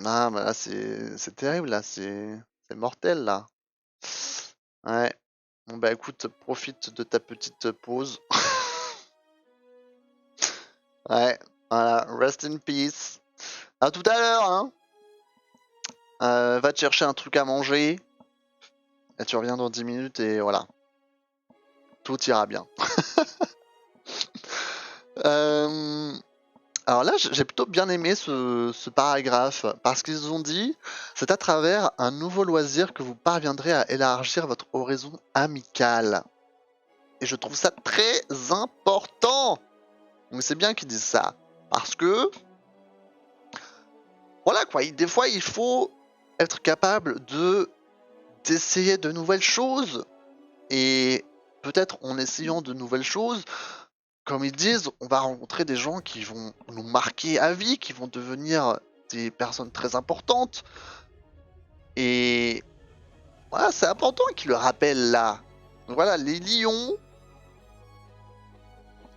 Ah bah là c'est terrible là, c'est mortel là. Ouais. Bon bah écoute, profite de ta petite pause. Ouais, voilà, rest in peace. À tout à l'heure, hein. Va te chercher un truc à manger. Et tu reviens dans 10 minutes et voilà. Tout ira bien. Alors là, j'ai plutôt bien aimé ce paragraphe parce qu'ils ont dit c'est à travers un nouveau loisir que vous parviendrez à élargir votre horizon amical. Et je trouve ça très important. Donc c'est bien qu'ils disent ça parce que voilà quoi, des fois il faut être capable d'essayer de nouvelles choses et peut-être en essayant de nouvelles choses, comme ils disent, on va rencontrer des gens qui vont nous marquer à vie, qui vont devenir des personnes très importantes. Et voilà, c'est important qu'ils le rappellent là. Donc voilà, les lions,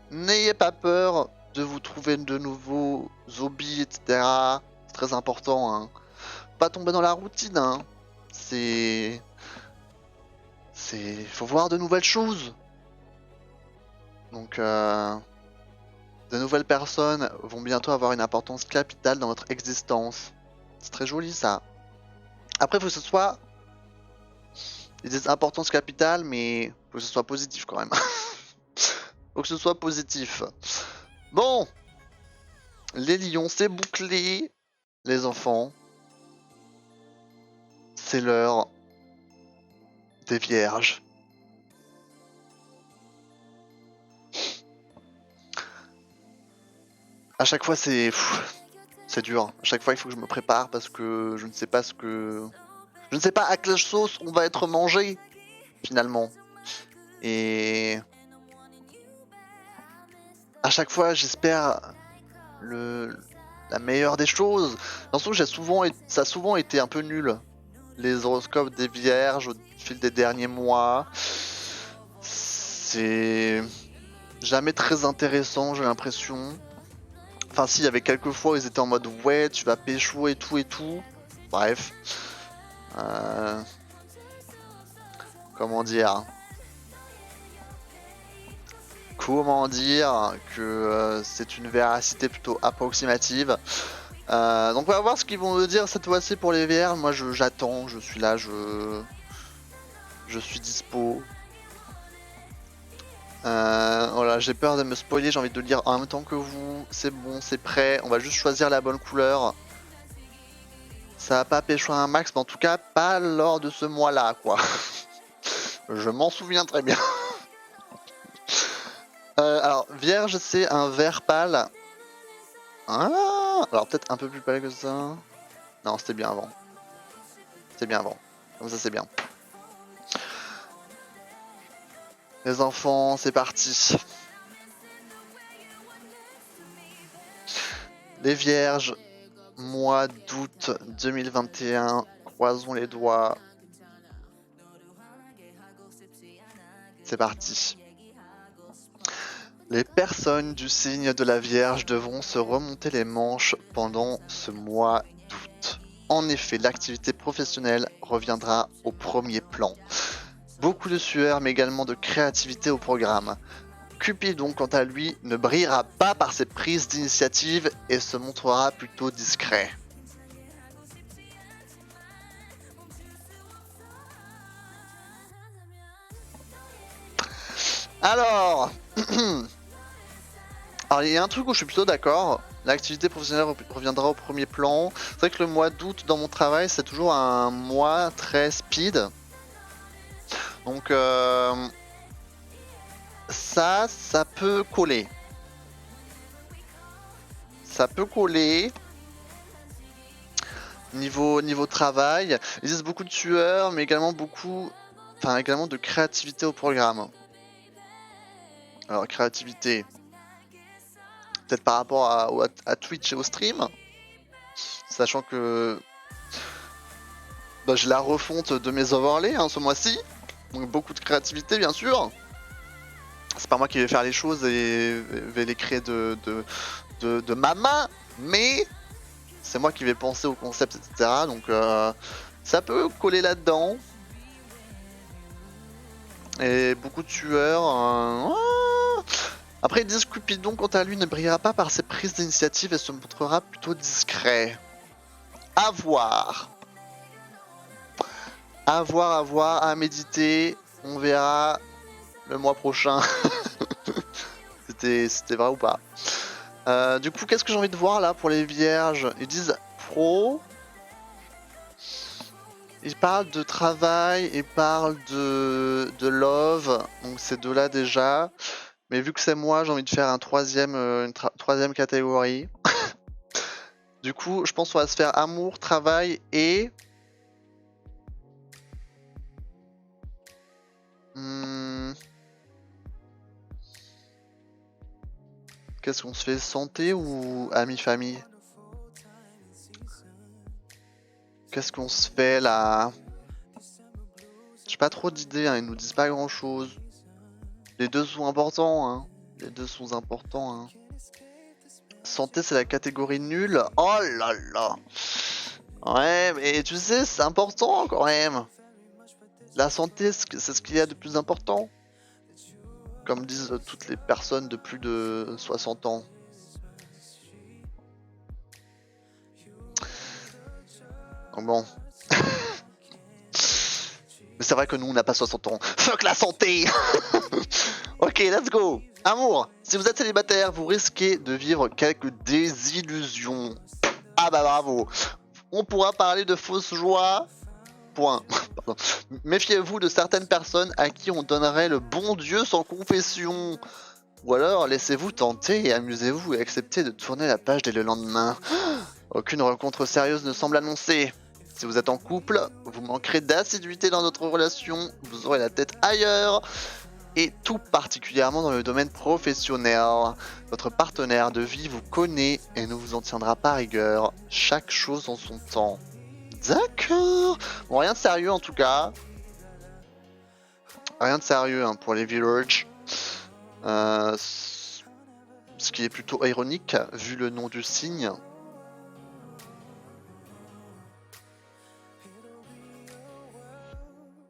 n'ayez pas peur de vous trouver de nouveaux hobbies, etc. C'est très important, hein. Pas tomber dans la routine, hein. Faut voir de nouvelles choses. Donc, de nouvelles personnes vont bientôt avoir une importance capitale dans votre existence. C'est très joli ça. Après, faut que ce soit... Ils disent importance capitale, mais faut que ce soit positif quand même. Faut que ce soit positif. Bon, les lions, c'est bouclé. Les enfants, c'est l'heure des vierges. À chaque fois, c'est dur. À chaque fois, il faut que je me prépare parce que je ne sais pas je ne sais pas à quelle sauce on va être mangé finalement. Et à chaque fois, j'espère la meilleure des choses. Dans ce ça a souvent été un peu nul. Les horoscopes des vierges au fil des derniers mois, c'est jamais très intéressant, j'ai l'impression. Enfin si, il y avait quelques fois où ils étaient en mode ouais tu vas pécho et tout et tout. Bref. Comment dire que c'est une véracité plutôt approximative. Donc on va voir ce qu'ils vont me dire cette fois-ci pour les VR. Moi j'attends, je suis là, je suis dispo. Voilà, j'ai peur de me spoiler, j'ai envie de le dire en même temps que vous. C'est bon, c'est prêt, on va juste choisir la bonne couleur. Ça va pas pécho un max, mais en tout cas pas lors de ce mois-là, quoi. Je m'en souviens très bien. Alors, vierge, c'est un vert pâle. Ah, alors peut-être un peu plus pâle que ça. Non, c'était bien avant. C'était bien avant. Comme ça, c'est bien. Les enfants, c'est parti. Les vierges, mois d'août 2021. Croisons les doigts. C'est parti. Les personnes du signe de la Vierge devront se remonter les manches pendant ce mois d'août. En effet, l'activité professionnelle reviendra au premier plan. Beaucoup de sueur, mais également de créativité au programme. Cupidon, quant à lui, ne brillera pas par ses prises d'initiative et se montrera plutôt discret. Alors, il y a un truc où je suis plutôt d'accord. L'activité professionnelle reviendra au premier plan. C'est vrai que le mois d'août dans mon travail, c'est toujours un mois très speed. Donc ça peut coller. Ça peut coller. Niveau travail, ils disent beaucoup de tueurs, mais également également de créativité au programme. Alors créativité, peut-être par rapport à Twitch et au stream, sachant que j'ai la refonte de mes overlays ce mois-ci, donc beaucoup de créativité bien sûr. C'est pas moi qui vais faire les choses et vais les créer de ma main, mais c'est moi qui vais penser au concept, etc. Donc ça peut coller là-dedans. Et beaucoup de tueurs. Après, ils disent Cupidon, quant à lui, ne brillera pas par ses prises d'initiative et se montrera plutôt discret. À voir. À voir, à méditer. On verra le mois prochain. C'était vrai ou pas. Du coup, qu'est-ce que j'ai envie de voir là pour les vierges? Ils disent pro. Ils parlent de travail, ils parlent de love. Donc ces deux-là déjà. Mais vu que c'est moi, j'ai envie de faire une troisième catégorie. Du coup, je pense qu'on va se faire amour, travail et... Qu'est-ce qu'on se fait? Santé ou amis-famille? Qu'est-ce qu'on se fait là? J'ai pas trop d'idées, ils nous disent pas grand-chose. Les deux sont importants, hein. Les deux sont importants, hein. Santé, c'est la catégorie nulle. Oh là là. Ouais, mais tu sais, c'est important quand même. La santé, c'est ce qu'il y a de plus important. Comme disent toutes les personnes de plus de 60 ans. Donc bon. Mais c'est vrai que nous, on n'a pas 60 ans. Fuck la santé. Ok, let's go. Amour, si vous êtes célibataire, vous risquez de vivre quelques désillusions. Ah bah bravo. On pourra parler de fausses joies. Point. Méfiez-vous de certaines personnes à qui on donnerait le bon Dieu sans confession. Ou alors laissez-vous tenter et amusez-vous et acceptez de tourner la page dès le lendemain. Aucune rencontre sérieuse ne semble annoncée. Si vous êtes en couple, vous manquerez d'assiduité dans votre relation, vous aurez la tête ailleurs, et tout particulièrement dans le domaine professionnel. Votre partenaire de vie vous connaît et ne vous en tiendra pas rigueur. Chaque chose en son temps. D'accord. Bon, rien de sérieux en tout cas. Rien de sérieux pour les Village. Ce qui est plutôt ironique vu le nom du signe.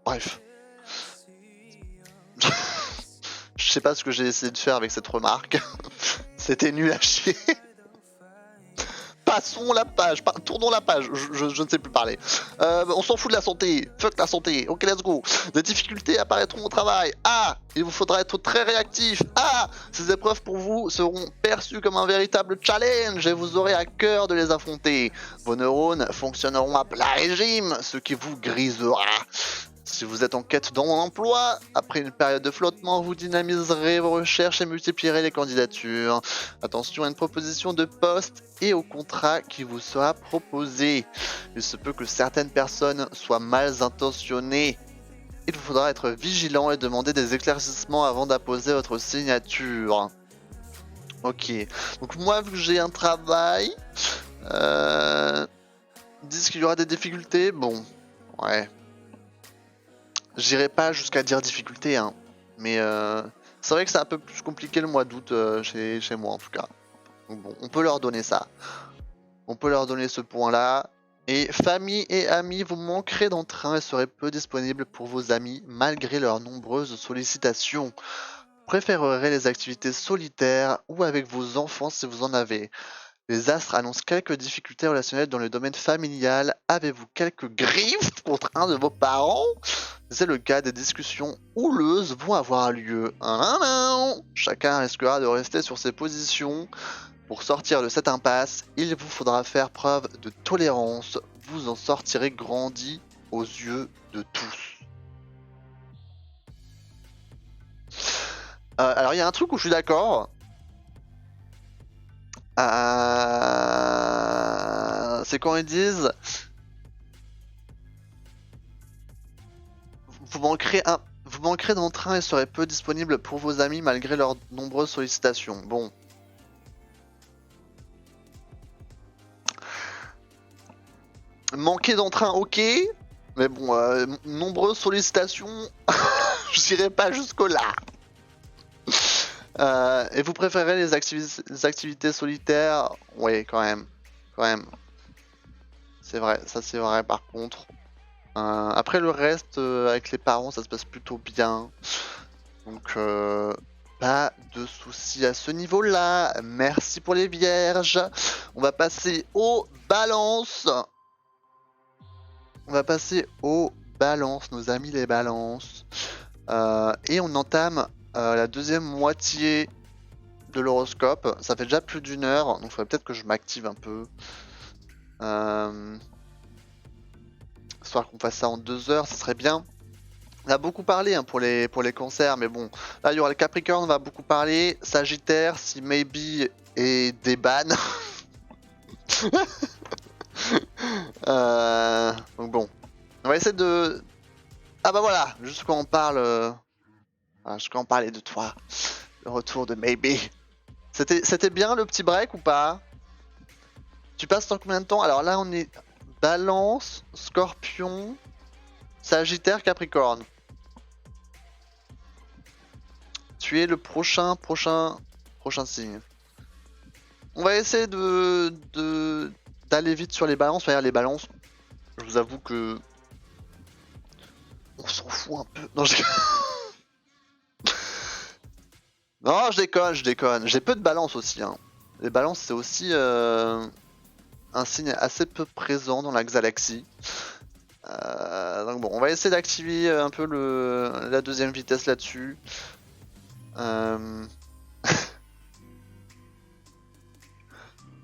Bref. Je sais pas ce que j'ai essayé de faire avec cette remarque. C'était nul à chier. Passons la page, tournons la page, je ne sais plus parler. On s'en fout de la santé, fuck la santé, ok let's go. Des difficultés apparaîtront au travail. Ah, il vous faudra être très réactif. Ah, ces épreuves pour vous seront perçues comme un véritable challenge et vous aurez à cœur de les affronter. Vos neurones fonctionneront à plein régime, ce qui vous grisera. Si vous êtes en quête d'emploi, après une période de flottement, vous dynamiserez vos recherches et multiplierez les candidatures. Attention à une proposition de poste et au contrat qui vous sera proposé. Il se peut que certaines personnes soient mal intentionnées. Il vous faudra être vigilant et demander des éclaircissements avant d'apposer votre signature. Ok, donc moi vu que j'ai un travail, ils disent qu'il y aura des difficultés, bon, ouais. J'irai pas jusqu'à dire difficulté, hein. Mais c'est vrai que c'est un peu plus compliqué le mois d'août chez moi en tout cas. Donc bon, on peut leur donner ça. On peut leur donner ce point-là. Et famille et amis, vous manquerez d'entrain et serez peu disponibles pour vos amis malgré leurs nombreuses sollicitations. Préférerez les activités solitaires ou avec vos enfants si vous en avez. Les astres annoncent quelques difficultés relationnelles dans le domaine familial. Avez-vous quelques griefs contre un de vos parents? C'est le cas, des discussions houleuses vont avoir lieu. Chacun risquera de rester sur ses positions. Pour sortir de cette impasse, il vous faudra faire preuve de tolérance. Vous en sortirez grandi aux yeux de tous. Alors il y a un truc où je suis d'accord. C'est quand ils disent vous manquerez d'entrain et serez peu disponible pour vos amis malgré leurs nombreuses sollicitations. Bon. Manquer d'entrain, ok. Mais bon, nombreuses sollicitations, je dirais pas jusqu'au là. Et vous préférez les activités solitaires? Oui, quand même. C'est vrai, ça c'est vrai par contre. Après le reste, avec les parents, ça se passe plutôt bien. Donc, pas de soucis à ce niveau-là. Merci pour les vierges. On va passer aux balances. Nos amis les balances. Et on entame la deuxième moitié de l'horoscope. Ça fait déjà plus d'1 heure, donc il faudrait peut-être que je m'active un peu. Histoire qu'on fasse ça en 2 heures, ça serait bien. On a beaucoup parlé hein, pour les cancers, mais bon. Là, il y aura le Capricorne, on va beaucoup parler. Sagittaire, si maybe et des bannes. Donc bon. On va essayer de... Ah bah voilà, juste quand on parle... Juste quand on parlait de toi. Le retour de Maybe. C'était bien le petit break ou pas? Tu passes dans combien de temps? Alors là, on est... Balance, Scorpion, Sagittaire, Capricorne. Tu es le prochain signe. On va essayer d'aller vite sur les balances. Les balances, je vous avoue que on s'en fout un peu. Non, non, je déconne. J'ai peu de balance aussi. Hein. Les balances, c'est aussi un signe assez peu présent dans la galaxie. Donc bon, on va essayer d'activer un peu la deuxième vitesse là-dessus.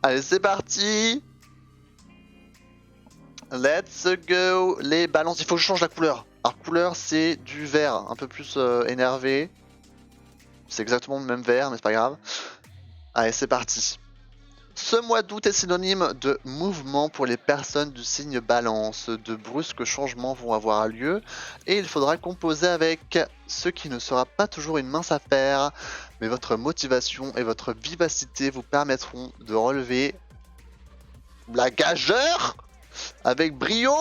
Allez, c'est parti. Let's go. Les balances, il faut que je change la couleur. Alors couleur, c'est du vert, un peu plus énervé. C'est exactement le même vert, mais c'est pas grave. Allez, c'est parti. Ce mois d'août est synonyme de mouvement pour les personnes du signe balance. De brusques changements vont avoir lieu et il faudra composer avec, ce qui ne sera pas toujours une mince affaire, mais votre motivation et votre vivacité vous permettront de relever la gageure avec brio.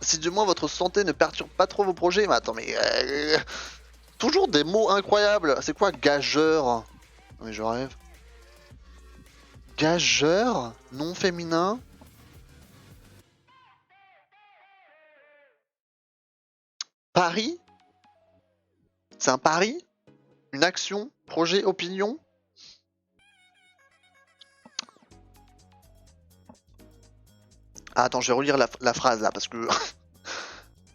Si du moins votre santé ne perturbe pas trop vos projets. Mais attends, mais toujours des mots incroyables. C'est quoi gageur? Mais je rêve. Gageur non féminin. Pari? C'est un pari? Une action? Projet? Opinion? Ah, attends, je vais relire la phrase là parce que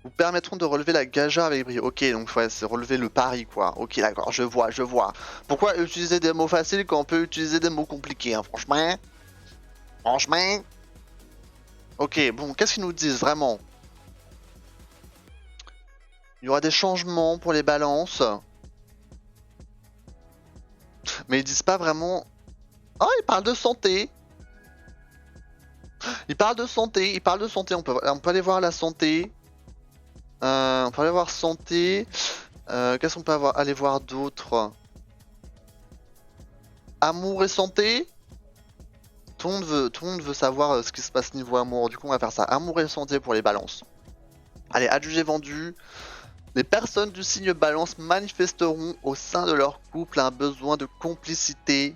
vous permettront de relever la gageure avec brio. Ok, donc ouais, c'est relever le pari quoi. Ok, d'accord, je vois, je vois. Pourquoi utiliser des mots faciles quand on peut utiliser des mots compliqués, hein, franchement? Franchement? Ok, bon, qu'est-ce qu'ils nous disent vraiment? Il y aura des changements pour les balances. Mais ils disent pas vraiment... Oh, ils parlent de santé. Ils parlent de santé, ils parlent de santé. On peut aller voir la santé. On peut aller voir santé. Qu'est-ce qu'on peut aller voir d'autre? Amour et santé. Tout le monde veut savoir ce qui se passe niveau amour. Du coup, on va faire ça. Amour et santé pour les balances. Allez, adjugé vendu. Les personnes du signe balance manifesteront au sein de leur couple un besoin de complicité.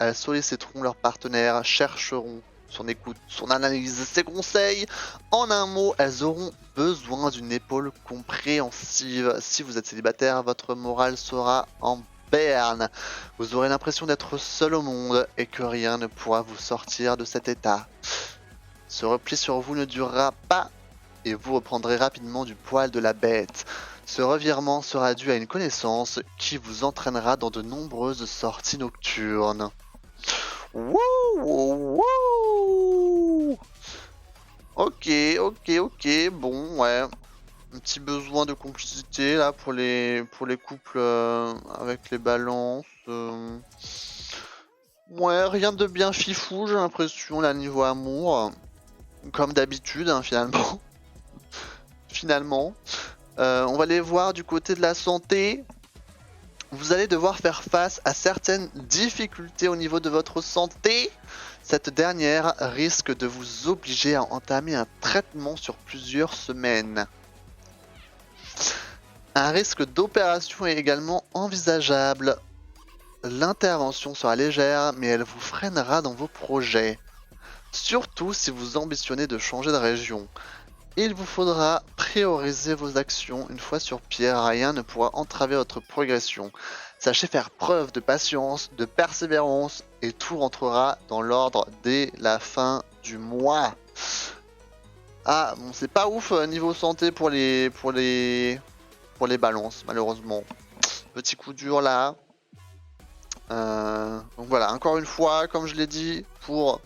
Elles solliciteront leur partenaire, chercheront son écoute, son analyse, ses conseils. En un mot, elles auront besoin d'une épaule compréhensive. Si vous êtes célibataire, votre morale sera en berne. Vous aurez l'impression d'être seul au monde et que rien ne pourra vous sortir de cet état. Ce repli sur vous ne durera pas et vous reprendrez rapidement du poil de la bête. Ce revirement sera dû à une connaissance qui vous entraînera dans de nombreuses sorties nocturnes. Wouh, wouh, wouh. Ok, ok, bon, ouais. Un petit besoin de complicité là pour les couples avec les balances. Ouais, rien de bien fifou, j'ai l'impression, là, niveau amour. Comme d'habitude, hein, finalement. Finalement. On va aller voir du côté de la santé. Vous allez devoir faire face à certaines difficultés au niveau de votre santé. Cette dernière risque de vous obliger à entamer un traitement sur plusieurs semaines. Un risque d'opération est également envisageable. L'intervention sera légère, mais elle vous freinera dans vos projets. Surtout si vous ambitionnez de changer de région. Il vous faudra prioriser vos actions une fois sur pied, rien ne pourra entraver votre progression. Sachez faire preuve de patience, de persévérance et tout rentrera dans l'ordre dès la fin du mois. Ah, bon, c'est pas ouf niveau santé pour les balances, malheureusement. Petit coup dur là. Donc voilà, encore une fois, comme je l'ai dit, pour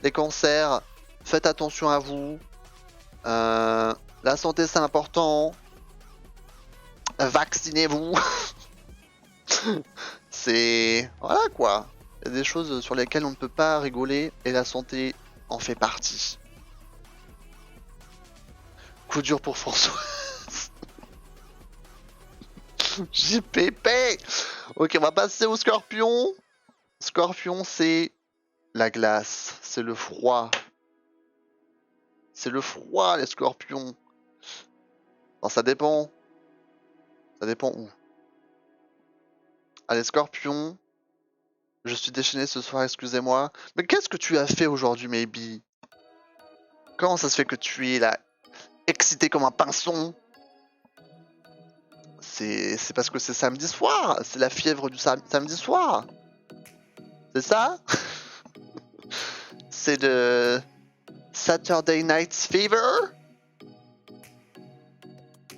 les cancers, faites attention à vous. La santé c'est important. Vaccinez-vous. C'est... Voilà quoi. Il y a des choses sur lesquelles on ne peut pas rigoler et la santé en fait partie. Coup dur pour François. JPP. Ok, on va passer au scorpion. Scorpion, c'est la glace, c'est le froid. C'est le froid, les scorpions. Alors, ça dépend. Ça dépend où. Allez, scorpion. Je suis déchaîné ce soir, excusez-moi. Mais qu'est-ce que tu as fait aujourd'hui, Maybe? Comment ça se fait que tu es là, excité comme un pinson? C'est parce que c'est samedi soir. C'est la fièvre du samedi soir. C'est ça? C'est le Saturday Night Fever?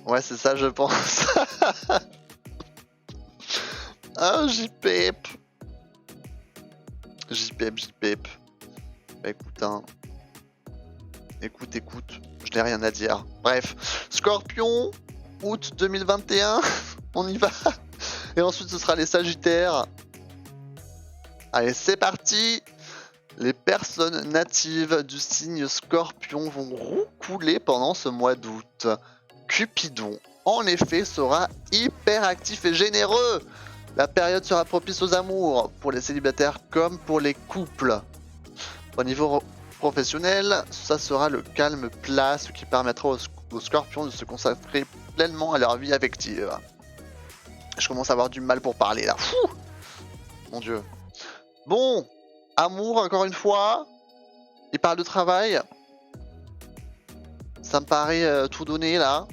Ouais, c'est ça, je pense. Ah, JPEP. JPEP. Bah écoute, hein. Écoute, je n'ai rien à dire. Bref, Scorpion, août 2021, on y va. Et ensuite, ce sera les Sagittaires. Allez, c'est parti. Les personnes natives du signe Scorpion vont roucouler pendant ce mois d'août. Cupidon, en effet, sera hyper actif et généreux. La période sera propice aux amours, pour les célibataires comme pour les couples. Au niveau professionnel, ça sera le calme plat, ce qui permettra aux scorpions de se consacrer pleinement à leur vie affective. Je commence à avoir du mal pour parler là. Fouh. mon dieu. Bon, amour encore une fois. Il parle de travail. Ça me paraît tout donné là.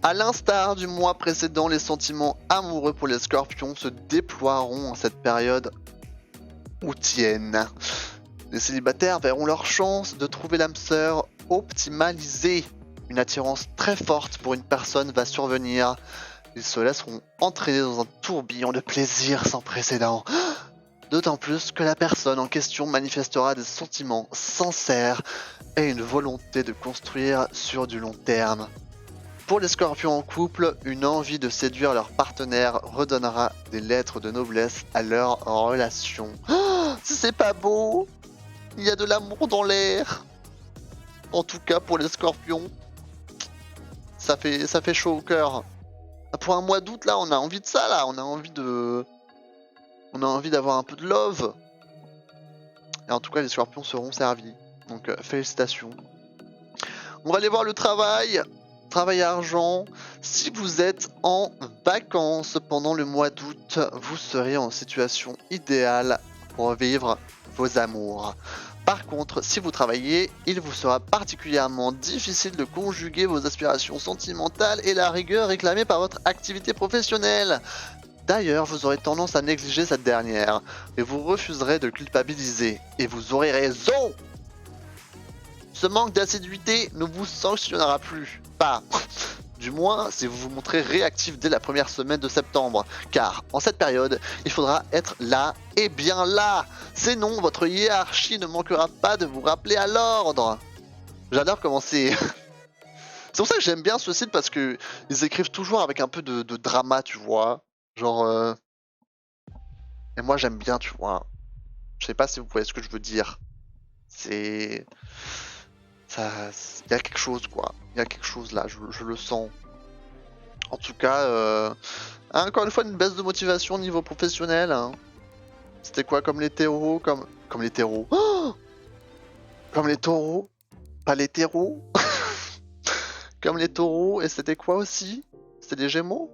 À l'instar du mois précédent, les sentiments amoureux pour les scorpions se déploieront en cette période aoûtienne. Les célibataires verront leur chance de trouver l'âme sœur optimalisée. Une attirance très forte pour une personne va survenir. Ils se laisseront entraîner dans un tourbillon de plaisir sans précédent. D'autant plus que la personne en question manifestera des sentiments sincères et une volonté de construire sur du long terme. Pour les scorpions en couple, une envie de séduire leur partenaire redonnera des lettres de noblesse à leur relation. C'est pas beau! Il y a de l'amour dans l'air. En tout cas pour les scorpions, ça fait chaud au cœur. Pour un mois d'août là, on a envie de ça là, on a envie d'avoir un peu de love. Et en tout cas les scorpions seront servis. Donc félicitations. On va aller voir le travail. Travail à argent. Si vous êtes en vacances pendant le mois d'août, vous serez en situation idéale pour vivre vos amours. Par contre, si vous travaillez, il vous sera particulièrement difficile de conjuguer vos aspirations sentimentales et la rigueur réclamée par votre activité professionnelle. D'ailleurs, vous aurez tendance à négliger cette dernière, et vous refuserez de culpabiliser. Et vous aurez raison! Ce manque d'assiduité ne vous sanctionnera plus. Pas. Du moins, si vous vous montrez réactif dès la première semaine de septembre. Car, en cette période, il faudra être là et bien là. Sinon, votre hiérarchie ne manquera pas de vous rappeler à l'ordre. J'adore comment c'est... C'est pour ça que j'aime bien ce site, parce que ils écrivent toujours avec un peu de drama, tu vois. Genre... Et moi, j'aime bien, tu vois. Je sais pas si vous voyez ce que je veux dire. C'est... Il y a quelque chose, quoi. Il y a quelque chose là, je le sens. En tout cas, encore une fois, une baisse de motivation au niveau professionnel. Hein. C'était quoi comme les taureaux, comme les taureaux. Oh, comme les taureaux. Pas les terreaux. Comme les taureaux. Et c'était quoi aussi? C'était les gémeaux?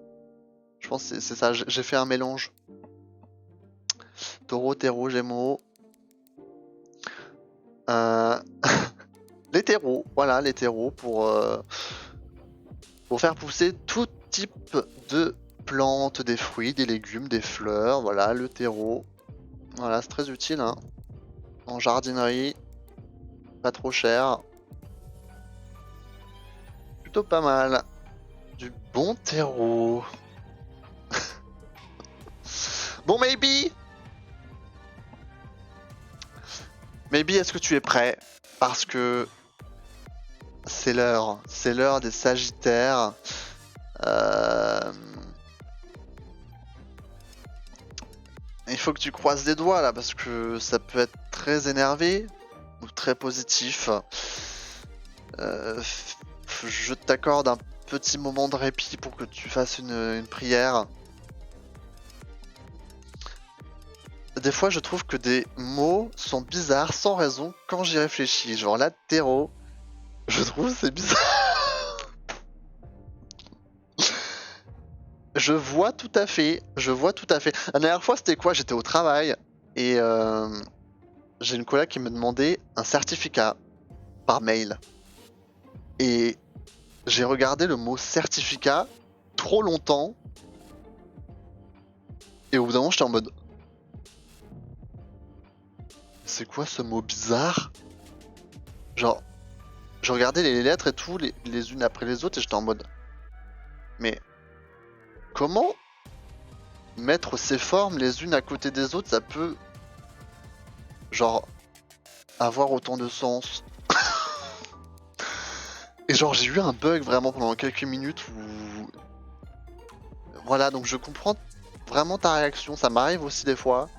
Je pense que c'est ça, j'ai fait un mélange. Taureau, terreau, gémeaux. Les terreaux, voilà, les terreaux pour faire pousser tout type de plantes, des fruits, des légumes, des fleurs, voilà, le terreau. Voilà, c'est très utile, hein. En jardinerie, pas trop cher. Plutôt pas mal. Du bon terreau. Bon, maybe, est-ce que tu es prêt? Parce que c'est l'heure des Sagittaires. Il faut que tu croises les doigts là, parce que ça peut être très énervé ou très positif. Je t'accorde un petit moment de répit pour que tu fasses une prière. Des fois, je trouve que des mots sont bizarres sans raison quand j'y réfléchis. Genre là, terreau, je trouve c'est bizarre. Je vois tout à fait. La dernière fois, c'était quoi? J'étais au travail et j'ai une collègue qui me demandait un certificat par mail. Et j'ai regardé le mot certificat trop longtemps. Et au bout d'un moment, j'étais en mode... C'est quoi ce mot bizarre? Genre, je regardais les lettres et tout, les unes après les autres, et j'étais en mode... Mais... Comment mettre ces formes les unes à côté des autres, ça peut... Genre... avoir autant de sens. Et genre, j'ai eu un bug vraiment pendant quelques minutes où... Voilà, donc je comprends vraiment ta réaction, ça m'arrive aussi des fois.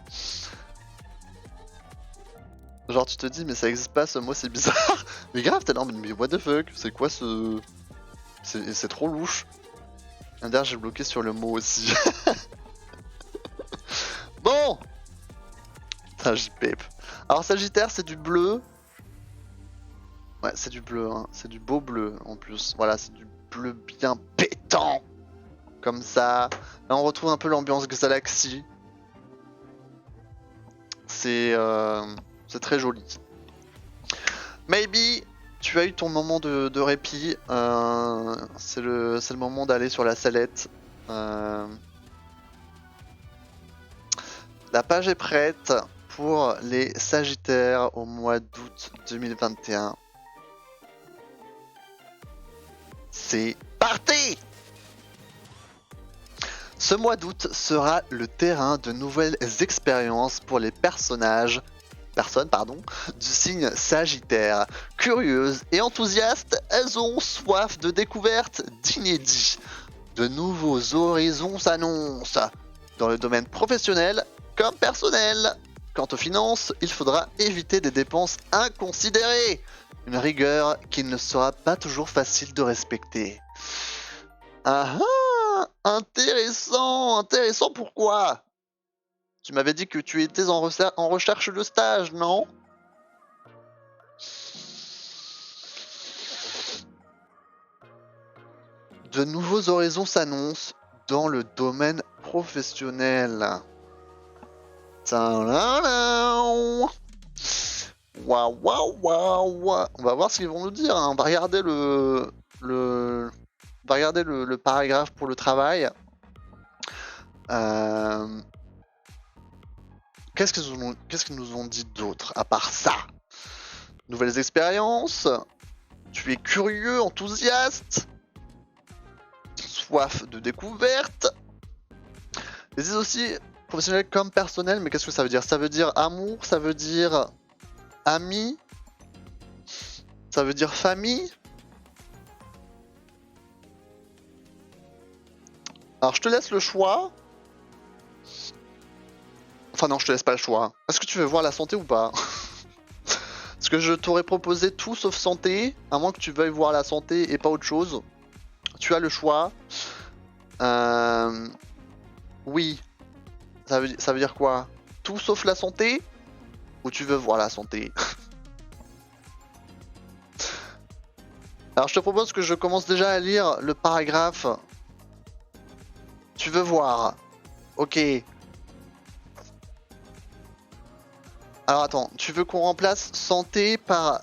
Genre tu te dis mais ça existe pas ce mot, c'est bizarre. Mais grave t'es là mais what the fuck, c'est quoi ce... C'est trop louche. D'ailleurs j'ai bloqué sur le mot aussi. Bon, Sagittaire. Alors Sagittaire c'est du bleu. Ouais c'est du bleu, hein. C'est du beau bleu en plus. Voilà, c'est du bleu bien pétant. Comme ça. Là on retrouve un peu l'ambiance Galaxy. c'est très joli. Maybe, tu as eu ton moment de répit. C'est le moment d'aller sur la sellette. La page est prête pour les Sagittaires au mois d'août 2021. C'est parti! Ce mois d'août sera le terrain de nouvelles expériences pour les personnes du signe Sagittaire. Curieuses et enthousiastes, elles ont soif de découvertes, d'inédits. De nouveaux horizons s'annoncent, dans le domaine professionnel comme personnel. Quant aux finances, il faudra éviter des dépenses inconsidérées. Une rigueur qu'il ne sera pas toujours facile de respecter. Ah ah! Intéressant! Pourquoi? Tu m'avais dit que tu étais en recherche de stage, non? De nouveaux horizons s'annoncent dans le domaine professionnel. Waouh, waouh, waouh. On va voir ce qu'ils vont nous dire. Hein. On va regarder le paragraphe pour le travail. Qu'est-ce qu'ils nous ont dit d'autre à part ça? Nouvelles expériences. Tu es curieux, enthousiaste. Soif de découverte. Ils disent aussi professionnel comme personnel, mais qu'est-ce que ça veut dire? Ça veut dire amour, ça veut dire ami, ça veut dire famille. Alors je te laisse le choix. Enfin non, je te laisse pas le choix. Est-ce que tu veux voir la santé ou pas? Parce que je t'aurais proposé tout sauf santé, à moins que tu veuilles voir la santé et pas autre chose. Tu as le choix. Oui. Ça veut dire quoi? Tout sauf la santé? Ou tu veux voir la santé? Alors je te propose que je commence déjà à lire le paragraphe. Tu veux voir? Ok. Alors attends, tu veux qu'on remplace santé par...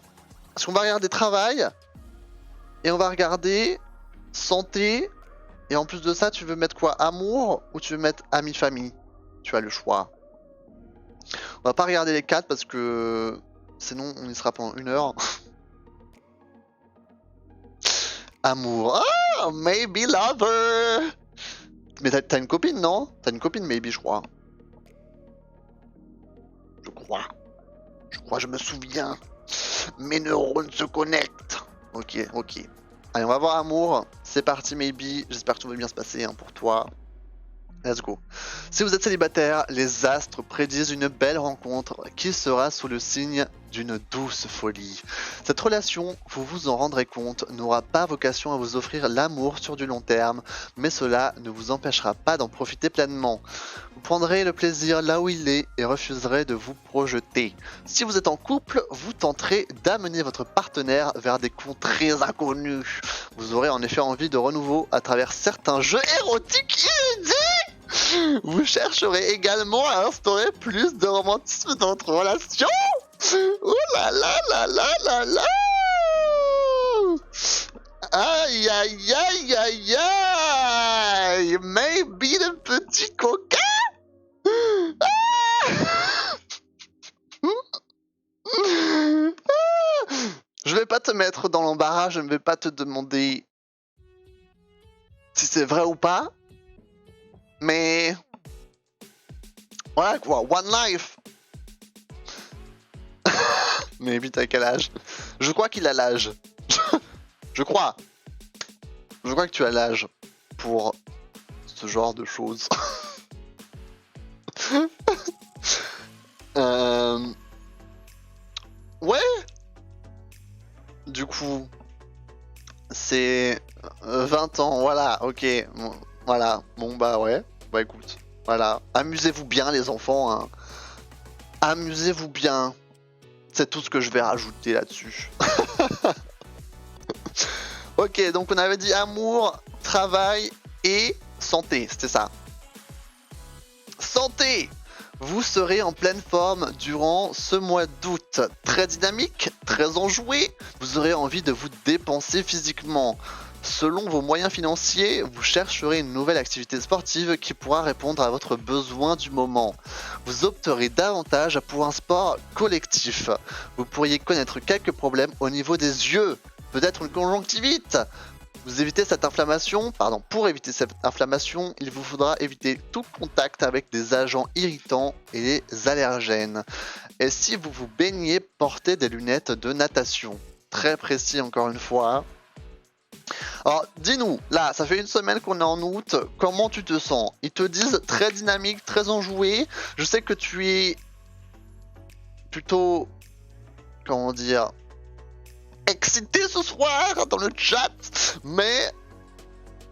Parce qu'on va regarder travail. Et on va regarder santé. Et en plus de ça, tu veux mettre quoi? Amour ou tu veux mettre ami-famille? Tu as le choix. On va pas regarder les 4 parce que sinon on y sera pendant 1 heure. Amour. Ah, maybe lover. Mais t'as une copine, non? T'as une copine, maybe, je crois. Je me souviens. Mes neurones se connectent. Ok. Allez, on va voir amour. C'est parti, maybe. J'espère que tout va bien se passer hein, pour toi. Let's go. Si vous êtes célibataire, les astres prédisent une belle rencontre qui sera sous le signe d'une douce folie. Cette relation, vous vous en rendrez compte, n'aura pas vocation à vous offrir l'amour sur du long terme, mais cela ne vous empêchera pas d'en profiter pleinement. Vous prendrez le plaisir là où il est et refuserez de vous projeter. Si vous êtes en couple, vous tenterez d'amener votre partenaire vers des contrées inconnues. Vous aurez en effet envie de renouveau à travers certains jeux érotiques inédits. Vous chercherez également à instaurer plus de romantisme dans votre relation. Ouh là là là là là là. Aïe aïe aïe aïe aïe. Maybe le petit coquin. Je vais pas te mettre dans l'embarras, je ne vais pas te demander si c'est vrai ou pas. Mais voilà quoi, one life. Mais putain, quel âge? Je crois qu'il a l'âge. Je crois que tu as l'âge pour ce genre de choses. Ouais. Du coup, c'est 20 ans, voilà, ok. Voilà, bon bah ouais. Bah écoute, voilà. Amusez-vous bien les enfants, hein. Amusez-vous bien. C'est tout ce que je vais rajouter là-dessus. Ok, donc on avait dit amour, travail et santé, c'était ça. Santé! Vous serez en pleine forme durant ce mois d'août. Très dynamique, très enjoué, vous aurez envie de vous dépenser physiquement. Selon vos moyens financiers, vous chercherez une nouvelle activité sportive qui pourra répondre à votre besoin du moment. Vous opterez davantage pour un sport collectif. Vous pourriez connaître quelques problèmes au niveau des yeux, peut-être une conjonctivite. Vous évitez cette inflammation, pour éviter cette inflammation, il vous faudra éviter tout contact avec des agents irritants et des allergènes. Et si vous vous baignez, portez des lunettes de natation. Très précis encore une fois. Alors, dis-nous, là, ça fait une semaine qu'on est en août, comment tu te sens? Ils te disent très dynamique, très enjoué. Je sais que tu es plutôt, comment dire, excité ce soir dans le chat, mais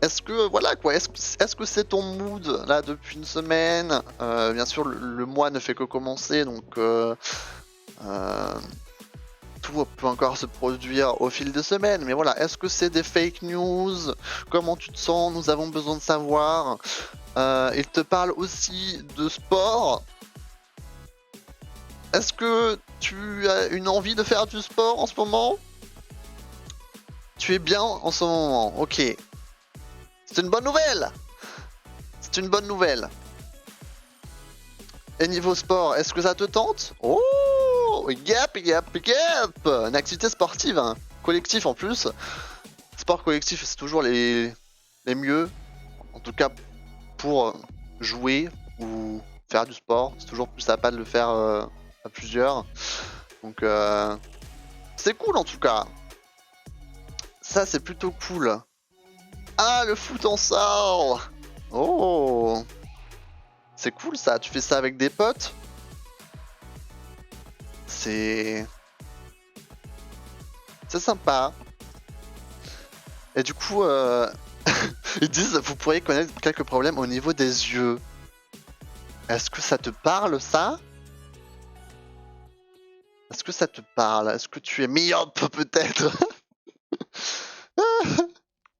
est-ce que, voilà quoi, est-ce que c'est ton mood là depuis une semaine? Bien sûr, le mois ne fait que commencer, donc tout peut encore se produire au fil des semaines, mais voilà, est-ce que c'est des fake news? Comment tu te sens? Nous avons besoin de savoir. Il te parle aussi de sport. Est-ce que tu as une envie de faire du sport en ce moment? Tu es bien en ce moment, ok. C'est une bonne nouvelle! C'est une bonne nouvelle. Et niveau sport, est-ce que ça te tente? Oh! Yep! Une activité sportive, hein. Collectif en plus. Sport collectif, c'est toujours les mieux. En tout cas, pour jouer ou faire du sport. C'est toujours plus sympa de le faire à plusieurs. Donc, c'est cool en tout cas. Ça, c'est plutôt cool. Ah, le foot en salle! Oh! C'est cool ça, tu fais ça avec des potes? C'est sympa. Et du coup, ils disent vous pourriez connaître quelques problèmes au niveau des yeux. Est-ce que ça te parle ça? Est-ce que ça te parle? Est-ce que tu es myope peut-être?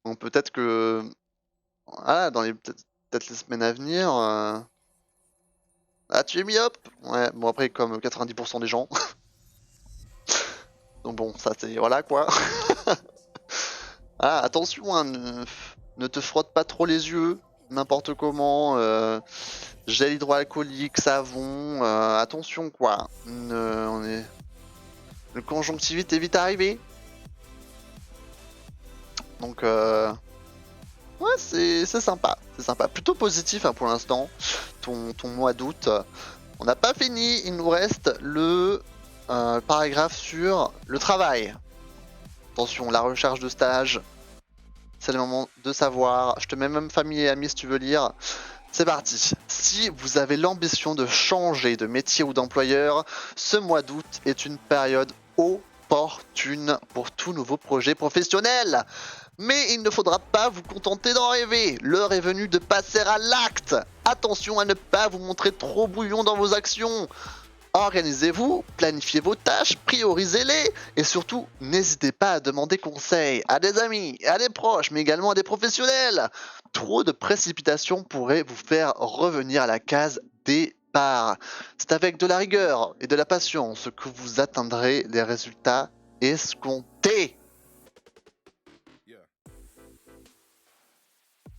Bon, peut-être que ah, dans les peut-être les semaines à venir. Ah, tu es myope? Ouais, bon après comme 90% des gens. Donc bon, ça c'est voilà quoi. Ah, attention, hein, ne te frotte pas trop les yeux, n'importe comment. Gel hydroalcoolique, savon, attention quoi. Le conjonctivite est vite arrivé. Donc ouais, c'est sympa, c'est sympa. Plutôt positif hein, pour l'instant, ton mois d'août. On n'a pas fini, il nous reste le paragraphe sur le travail. Attention, la recherche de stage, c'est le moment de savoir. Je te mets même famille et amis si tu veux lire. C'est parti. Si vous avez l'ambition de changer de métier ou d'employeur, ce mois d'août est une période opportune pour tout nouveau projet professionnel. Mais il ne faudra pas vous contenter d'en rêver. L'heure est venue de passer à l'acte. Attention à ne pas vous montrer trop bouillon dans vos actions. Organisez-vous, planifiez vos tâches, priorisez-les et surtout n'hésitez pas à demander conseil à des amis, à des proches, mais également à des professionnels. Trop de précipitation pourrait vous faire revenir à la case départ. C'est avec de la rigueur et de la patience que vous atteindrez les résultats escomptés.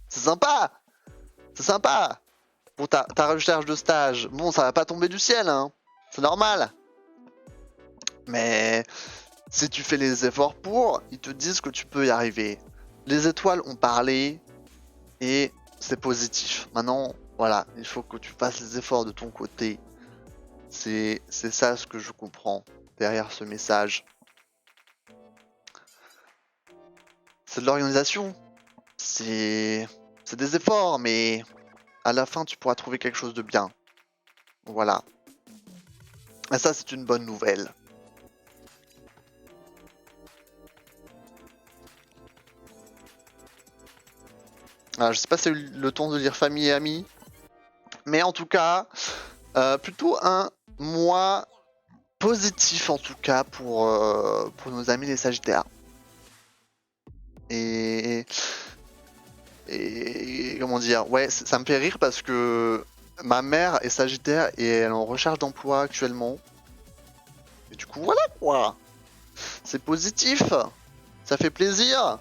C'est sympa! C'est sympa! Pour ta recherche de stage, bon ça va pas tomber du ciel hein. C'est normal. Mais si tu fais les efforts pour, ils te disent que tu peux y arriver. Les étoiles ont parlé et c'est positif. Maintenant, voilà, il faut que tu fasses les efforts de ton côté. C'est ça ce que je comprends derrière ce message. C'est de l'organisation. C'est des efforts, mais à la fin, tu pourras trouver quelque chose de bien. Voilà. Et ça, c'est une bonne nouvelle. Alors, je sais pas si c'est le temps de lire famille et amis, mais en tout cas, plutôt un mois positif en tout cas pour nos amis les Sagittaires. Et comment dire, ouais, ça me fait rire parce que Ma mère est Sagittaire et elle est en recherche d'emploi actuellement. Et du coup, voilà quoi. C'est positif. Ça fait plaisir.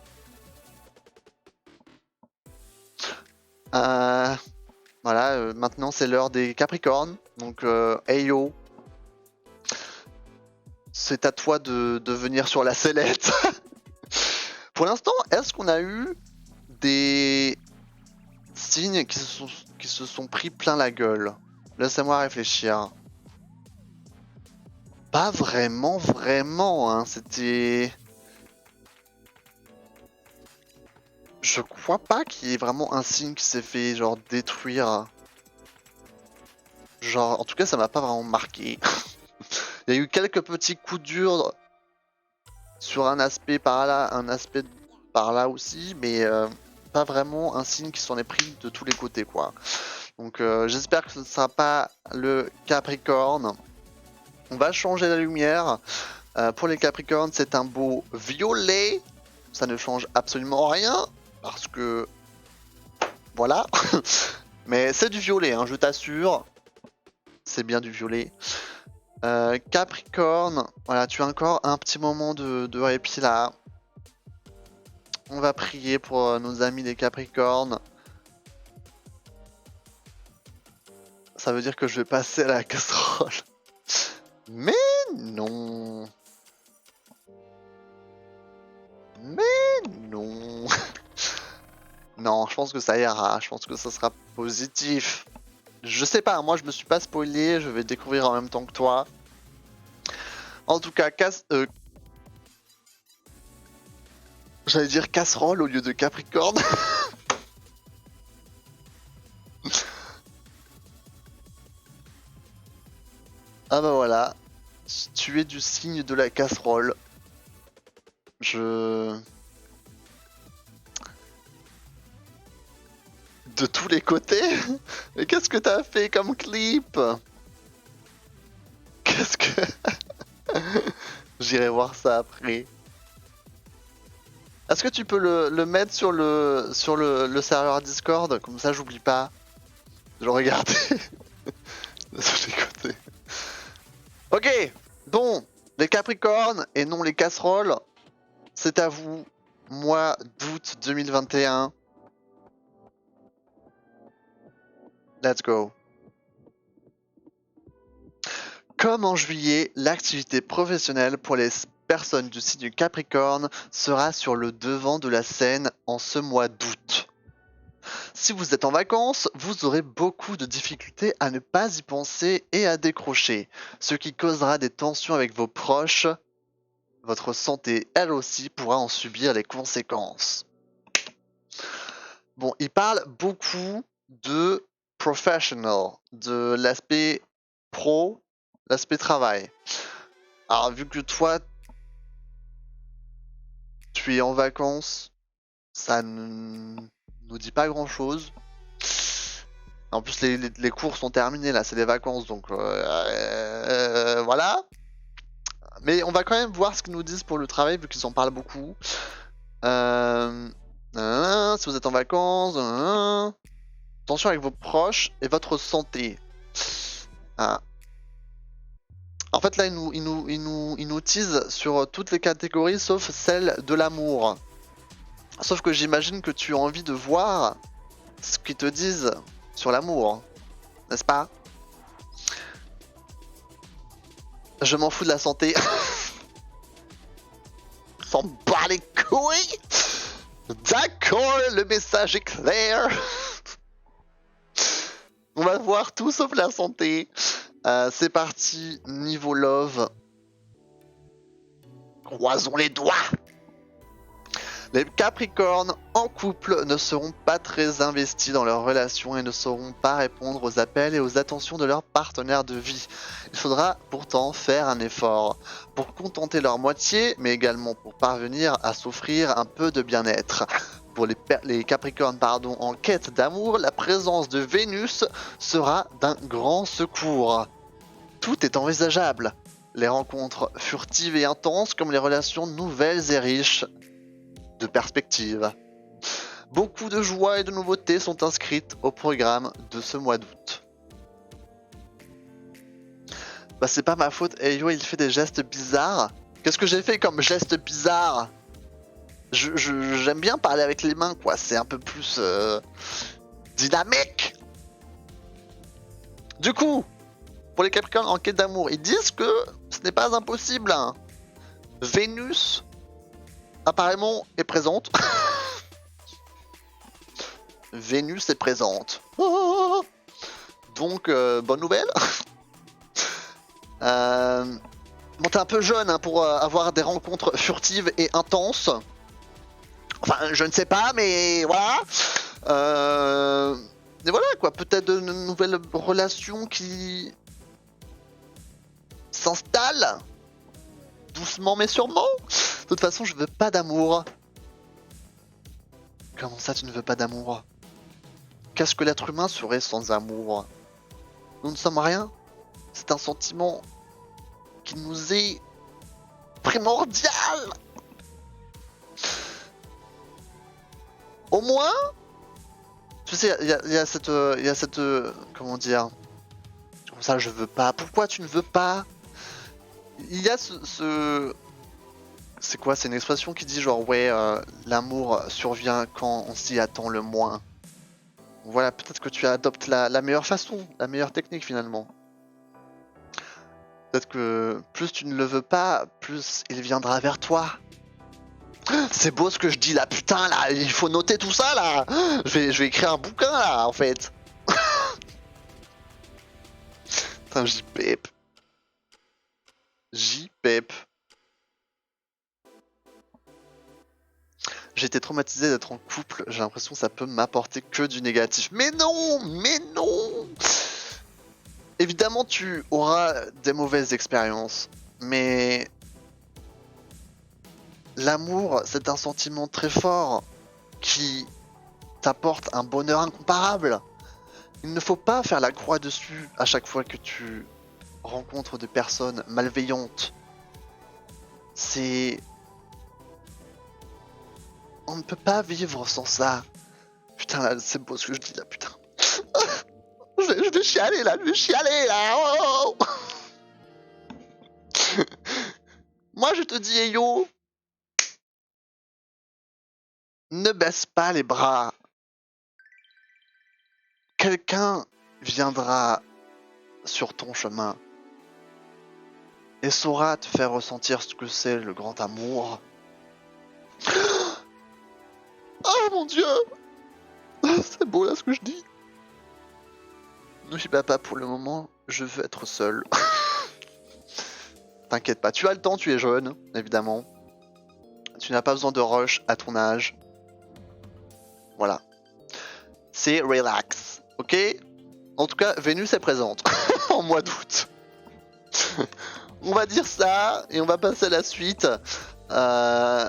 Euh, voilà, maintenant c'est l'heure des Capricornes. Donc, hey yo, c'est à toi de venir sur la sellette. Pour l'instant, est-ce qu'on a eu des signes qui se sont pris plein la gueule? Laissez-moi réfléchir. Pas vraiment, vraiment, hein. C'était... Je crois pas qu'il y ait vraiment un signe qui s'est fait, genre, détruire. Genre, en tout cas, ça m'a pas vraiment marqué. Il y a eu quelques petits coups durs sur un aspect par là, un aspect par là aussi, mais pas vraiment un signe qui s'en est pris de tous les côtés, quoi. Donc j'espère que ce ne sera pas le Capricorne. On va changer la lumière. Pour les Capricornes, c'est un beau violet. Ça ne change absolument rien, parce que... Voilà. Mais c'est du violet, hein, je t'assure. C'est bien du violet. Capricorne, voilà, tu as encore un petit moment de répit là. On va prier pour nos amis les Capricornes. Ça veut dire que je vais passer à la casserole. Mais non. Mais non. Non, je pense que ça ira. Je pense que ça sera positif. Je sais pas, moi je me suis pas spoilé. Je vais découvrir en même temps que toi. En tout cas, j'allais dire casserole au lieu de Capricorne. Ah bah voilà. Tu es du signe de la casserole. De tous les côtés. Mais qu'est-ce que t'as fait comme clip? Qu'est-ce que... J'irai voir ça après. Est-ce que tu peux le mettre sur le serveur Discord? Comme ça j'oublie pas de le regarder. De tous les côtés. Ok, bon, les Capricornes et non les casseroles, c'est à vous. Mois d'août 2021. Let's go. Comme en juillet, l'activité professionnelle pour les personnes du signe Capricorne sera sur le devant de la scène en ce mois d'août. Si vous êtes en vacances, vous aurez beaucoup de difficultés à ne pas y penser et à décrocher, ce qui causera des tensions avec vos proches. Votre santé, elle aussi, pourra en subir les conséquences. Bon, il parle beaucoup de professional, de l'aspect pro, l'aspect travail. Alors, vu que toi, tu es en vacances, ça ne nous dit pas grand-chose. En plus, les cours sont terminés, là, c'est les vacances, donc voilà. Mais on va quand même voir ce qu'ils nous disent pour le travail, vu qu'ils en parlent beaucoup. Si vous êtes en vacances, attention avec vos proches et votre santé. Ah. En fait, là, il nous tease sur toutes les catégories sauf celle de l'amour. Sauf que j'imagine que tu as envie de voir ce qu'ils te disent sur l'amour, n'est-ce pas? Je m'en fous de la santé. S'en bat les couilles. D'accord, le message est clair. On va voir tout sauf la santé. C'est parti, niveau love. Croisons les doigts. Les Capricornes en couple ne seront pas très investis dans leur relation et ne sauront pas répondre aux appels et aux attentions de leur partenaire de vie. Il faudra pourtant faire un effort pour contenter leur moitié, mais également pour parvenir à s'offrir un peu de bien-être. Pour les Capricornes en quête d'amour, la présence de Vénus sera d'un grand secours. Tout est envisageable. Les rencontres furtives et intenses comme les relations nouvelles et riches de perspectives. Beaucoup de joie et de nouveautés sont inscrites au programme de ce mois d'août. Bah c'est pas ma faute. Eh yo, il fait des gestes bizarres. Qu'est-ce que j'ai fait comme geste bizarre? J'aime bien parler avec les mains, quoi. C'est un peu plus dynamique. Du coup, pour les Capricornes en quête d'amour, ils disent que ce n'est pas impossible. Vénus, apparemment, est présente. Vénus est présente. Donc, bonne nouvelle. Bon, t'es un peu jeune hein, pour avoir des rencontres furtives et intenses. Enfin, je ne sais pas, mais voilà. Et voilà, quoi. Peut-être de nouvelles relations qui s'installent. Doucement, mais sûrement. De toute façon, je veux pas d'amour. Comment ça, tu ne veux pas d'amour? Qu'est-ce que l'être humain serait sans amour? Nous ne sommes rien. C'est un sentiment qui nous est primordial. Au moins, tu sais, il y a cette, comment dire? Comme ça, je veux pas. Pourquoi tu ne veux pas? Il y a c'est quoi? C'est une expression qui dit genre ouais, l'amour survient quand on s'y attend le moins. Voilà, peut-être que tu adoptes la meilleure façon, la meilleure technique finalement. Peut-être que plus tu ne le veux pas, plus il viendra vers toi. C'est beau ce que je dis là, putain là, il faut noter tout ça là. Je vais écrire un bouquin là en fait. Putain, JPEP. JPEP. J'ai été traumatisé d'être en couple, j'ai l'impression que ça peut m'apporter que du négatif. Mais non! Mais non! Évidemment, tu auras des mauvaises expériences, mais l'amour, c'est un sentiment très fort qui t'apporte un bonheur incomparable. Il ne faut pas faire la croix dessus à chaque fois que tu rencontres des personnes malveillantes. C'est... On ne peut pas vivre sans ça. Putain, là, c'est beau ce que je dis là, putain. Je vais chialer là, je vais chialer là. Oh. Moi je te dis, hey, yo, ne baisse pas les bras. Quelqu'un viendra sur ton chemin et saura te faire ressentir ce que c'est le grand amour. Oh mon dieu, c'est beau là ce que je dis. Ne suis pas pour le moment, je veux être seul. T'inquiète pas, tu as le temps, tu es jeune, évidemment. Tu n'as pas besoin de rush à ton âge. Voilà. C'est relax, ok? En tout cas, Vénus est présente en mois d'août. On va dire ça et on va passer à la suite.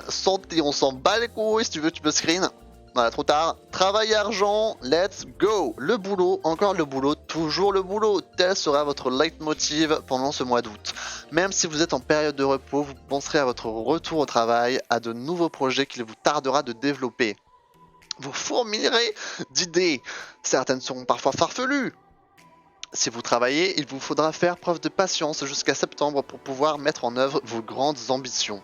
Santé, on s'en bat les couilles. Si tu veux, tu peux screen. Voilà, trop tard. Travail et argent, let's go. Le boulot, encore le boulot, toujours le boulot. Tel sera votre leitmotiv pendant ce mois d'août. Même si vous êtes en période de repos, vous penserez à votre retour au travail, à de nouveaux projets qu'il vous tardera de développer. Vous fourmillerez d'idées. Certaines seront parfois farfelues. Si vous travaillez, il vous faudra faire preuve de patience jusqu'à septembre pour pouvoir mettre en œuvre vos grandes ambitions.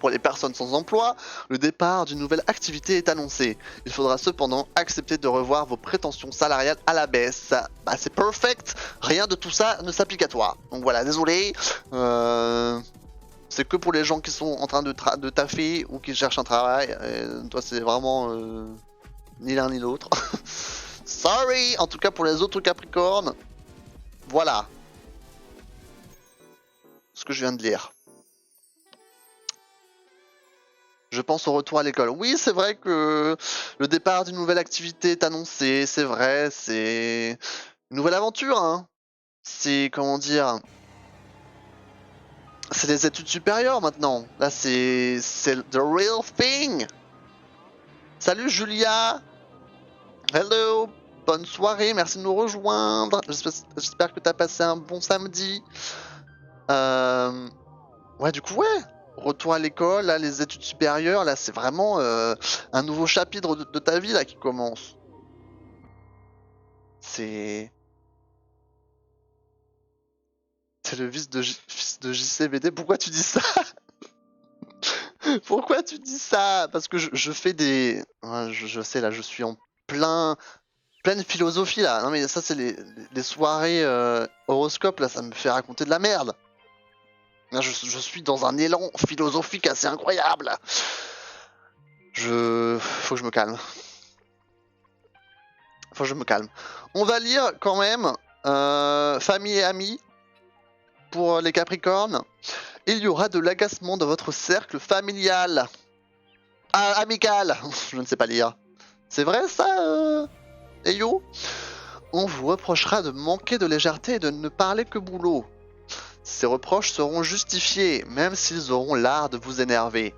Pour les personnes sans emploi, le départ d'une nouvelle activité est annoncé. Il faudra cependant accepter de revoir vos prétentions salariales à la baisse. Bah, c'est perfect, rien de tout ça ne s'applique à toi. Donc voilà, désolé. C'est que pour les gens qui sont en train de taffer ou qui cherchent un travail. Et toi, c'est vraiment ni l'un ni l'autre. Sorry. En tout cas, pour les autres Capricornes, voilà ce que je viens de lire. Je pense au retour à l'école. Oui, c'est vrai que le départ d'une nouvelle activité est annoncé. C'est vrai, c'est une nouvelle aventure. Hein. C'est, comment dire, c'est les études supérieures maintenant. Là, c'est the real thing. Salut Julia. Hello. Bonne soirée. Merci de nous rejoindre. J'espère que tu as passé un bon samedi. Ouais, du coup, ouais. Retour à l'école, là, les études supérieures, là, c'est vraiment un nouveau chapitre de ta vie, là, qui commence. C'est... T'es le fils de JCVD, pourquoi tu dis ça? Pourquoi tu dis ça? Parce que je fais des... Ouais, je sais, là, je suis en pleine philosophie, là. Non, mais ça, c'est les soirées horoscope, là, ça me fait raconter de la merde. Là, je suis dans un élan philosophique assez incroyable. Faut que je me calme. Faut que je me calme. On va lire quand même famille et amis pour les Capricornes. Il y aura de l'agacement dans votre cercle familial. Ah, amical. Je ne sais pas lire. C'est vrai ça, Eyo? On vous reprochera de manquer de légèreté et de ne parler que boulot. Ces reproches seront justifiés, même s'ils auront l'art de vous énerver.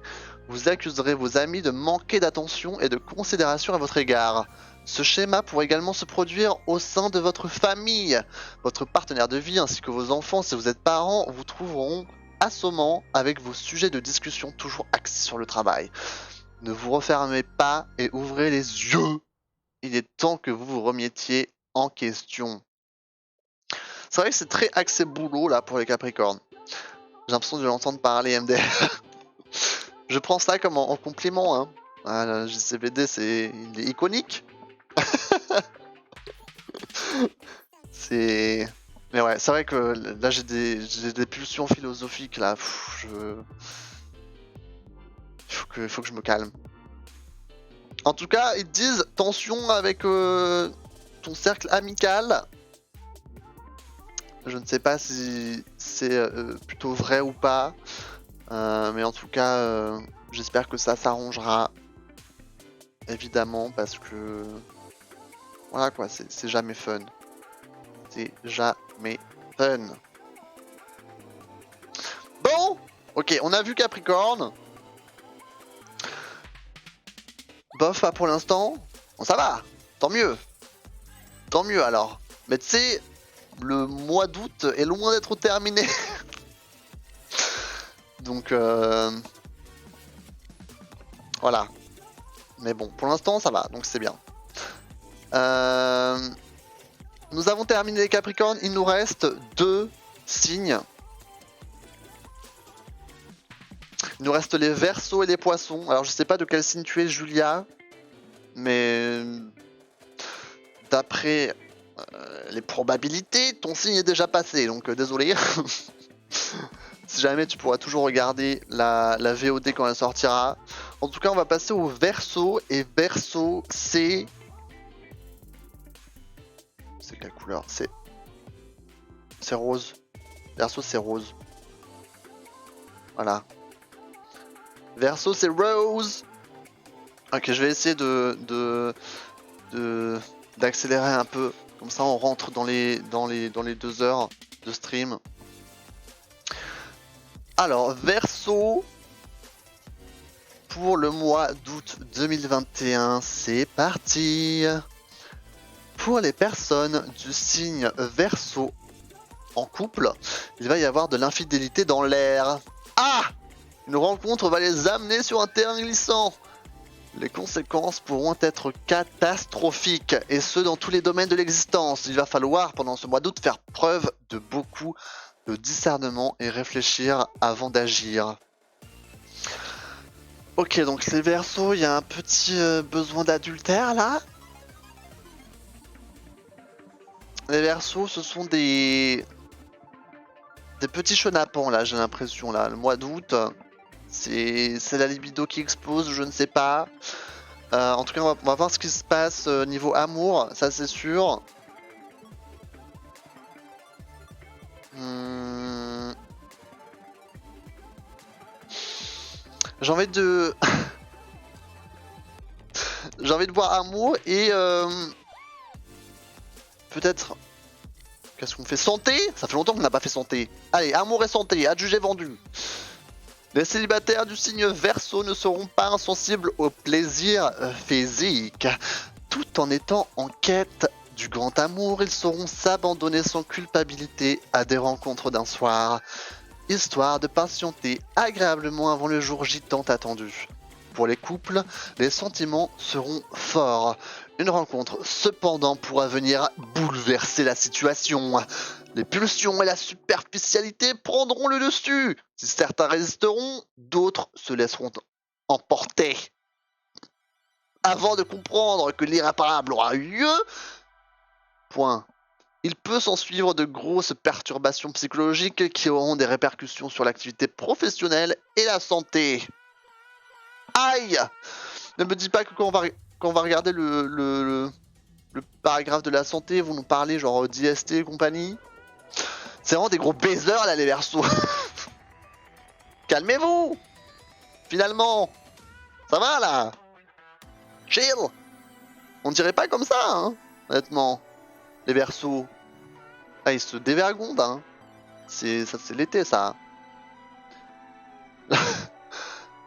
Vous accuserez vos amis de manquer d'attention et de considération à votre égard. Ce schéma pourrait également se produire au sein de votre famille. Votre partenaire de vie ainsi que vos enfants, si vous êtes parents, vous trouveront assommant avec vos sujets de discussion toujours axés sur le travail. Ne vous refermez pas et ouvrez les yeux. Il est temps que vous vous remettiez en question. C'est vrai que c'est très axé boulot là pour les Capricornes. J'ai l'impression de l'entendre parler MDR. Je prends ça comme en compliment. Hein. Ah, le JCVD, il est iconique. Mais ouais, c'est vrai que là j'ai des pulsions philosophiques là. Faut que je me calme. En tout cas, ils disent tension avec ton cercle amical. Je ne sais pas si c'est plutôt vrai ou pas. Mais en tout cas, j'espère que ça s'arrangera. Évidemment, parce que... Voilà quoi, c'est jamais fun. C'est jamais fun. Bon, ok, on a vu Capricorne. Bof, pas pour l'instant. Bon, ça va, tant mieux. Tant mieux alors. Mais tu sais, le mois d'août est loin d'être terminé. Donc, voilà. Mais bon, pour l'instant, ça va, donc c'est bien. Nous avons terminé les Capricornes. Il nous reste 2 signes. Il nous reste les Verseaux et les Poissons. Alors, je sais pas de quel signe tu es, Julia. Mais d'après les probabilités, ton signe est déjà passé. Donc, désolé. Si jamais, tu pourras toujours regarder la VOD quand elle sortira. En tout cas, on va passer au Verseau. Et Verseau, c'est... C'est quelle couleur? C'est rose. Verseau, c'est rose. Voilà. Verseau, c'est rose. Ok, je vais essayer d'accélérer un peu. Comme ça, on rentre dans les 2 heures de stream. Alors, Verseau, pour le mois d'août 2021, c'est parti. Pour les personnes du signe Verseau en couple, il va y avoir de l'infidélité dans l'air. Ah! Une rencontre va les amener sur un terrain glissant. Les conséquences pourront être catastrophiques, et ce dans tous les domaines de l'existence. Il va falloir, pendant ce mois d'août, faire preuve de beaucoup de discernement et réfléchir avant d'agir. Ok, donc les Verseaux, il y a un petit besoin d'adultère là. Les Verseaux, ce sont des petits chenapans là, j'ai l'impression là. Le mois d'août, c'est la libido qui explose, je ne sais pas. En tout cas, on va voir ce qui se passe niveau amour, ça c'est sûr. J'ai envie de... J'ai envie de voir amour et... Peut-être... Qu'est-ce qu'on fait? Santé? Ça fait longtemps qu'on n'a pas fait santé. Allez, amour et santé, adjugé vendu. Les célibataires du signe Verseau ne seront pas insensibles au plaisir physique. Tout en étant en quête du grand amour, ils sauront s'abandonner sans culpabilité à des rencontres d'un soir, histoire de patienter agréablement avant le jour J tant attendu. Pour les couples, les sentiments seront forts. Une rencontre, cependant, pourra venir bouleverser la situation. Les pulsions et la superficialité prendront le dessus. Si certains résisteront, d'autres se laisseront emporter. Avant de comprendre que l'irréparable aura eu lieu, point. Il peut s'en suivre de grosses perturbations psychologiques qui auront des répercussions sur l'activité professionnelle et la santé. Aïe! Ne me dis pas que quand on va regarder le paragraphe de la santé, vous nous parlez genre d'IST et compagnie. C'est vraiment des gros baisers là les Verseaux. Calmez-vous. Finalement, ça va là. Chill. On dirait pas comme ça, hein, honnêtement. Les Verseaux. Ah, ils se dévergondent, hein. C'est l'été ça.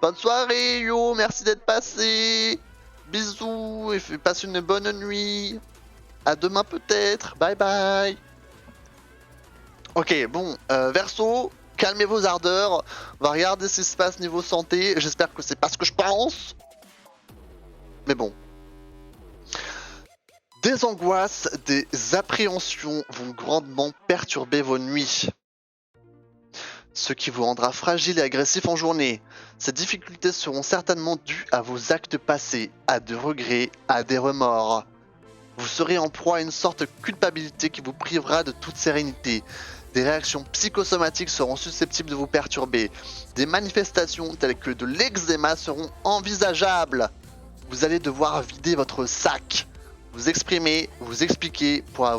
Bonne soirée, yo, merci d'être passé. Bisous, et passe une bonne nuit. À demain peut-être. Bye bye. Ok, bon, Verseau, calmez vos ardeurs. On va regarder ce qui se passe niveau santé. J'espère que c'est pas ce que je pense. Mais bon. Des angoisses, des appréhensions vont grandement perturber vos nuits. Ce qui vous rendra fragile et agressif en journée. Ces difficultés seront certainement dues à vos actes passés, à des regrets, à des remords. Vous serez en proie à une sorte de culpabilité qui vous privera de toute sérénité. Des réactions psychosomatiques seront susceptibles de vous perturber. Des manifestations telles que de l'eczéma seront envisageables. Vous allez devoir vider votre sac, vous exprimer, vous expliquer pour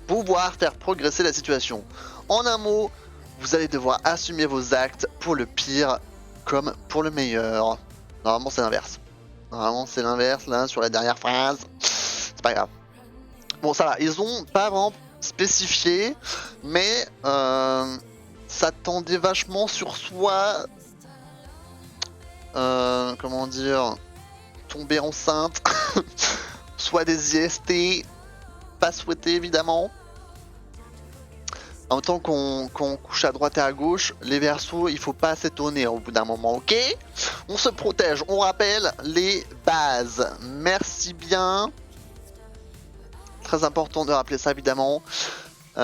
pouvoir faire progresser la situation. En un mot, vous allez devoir assumer vos actes pour le pire comme pour le meilleur. Normalement c'est l'inverse. Normalement c'est l'inverse là sur la dernière phrase. C'est pas grave. Bon ça va, ils ont pas vraiment spécifié, mais ça tendait vachement sur soi. Comment dire, tomber enceinte, soit des IST, pas souhaité évidemment. En même temps qu'on couche à droite et à gauche, les Verseaux, il faut pas s'étonner au bout d'un moment, ok? On se protège, on rappelle les bases. Merci bien. Très important de rappeler ça évidemment. Et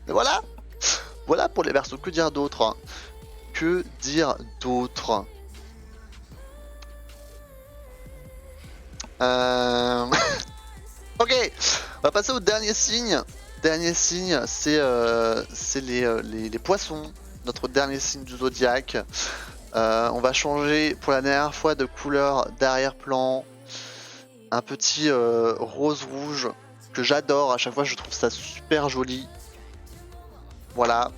voilà. Voilà pour les Verseaux, que dire d'autre? Que dire d'autre? Ok, on va passer au dernier signe. Dernier signe, c'est les poissons. Notre dernier signe du zodiaque. On va changer pour la dernière fois de couleur d'arrière-plan. Un petit rose-rouge que j'adore. À chaque fois, je trouve ça super joli. Voilà.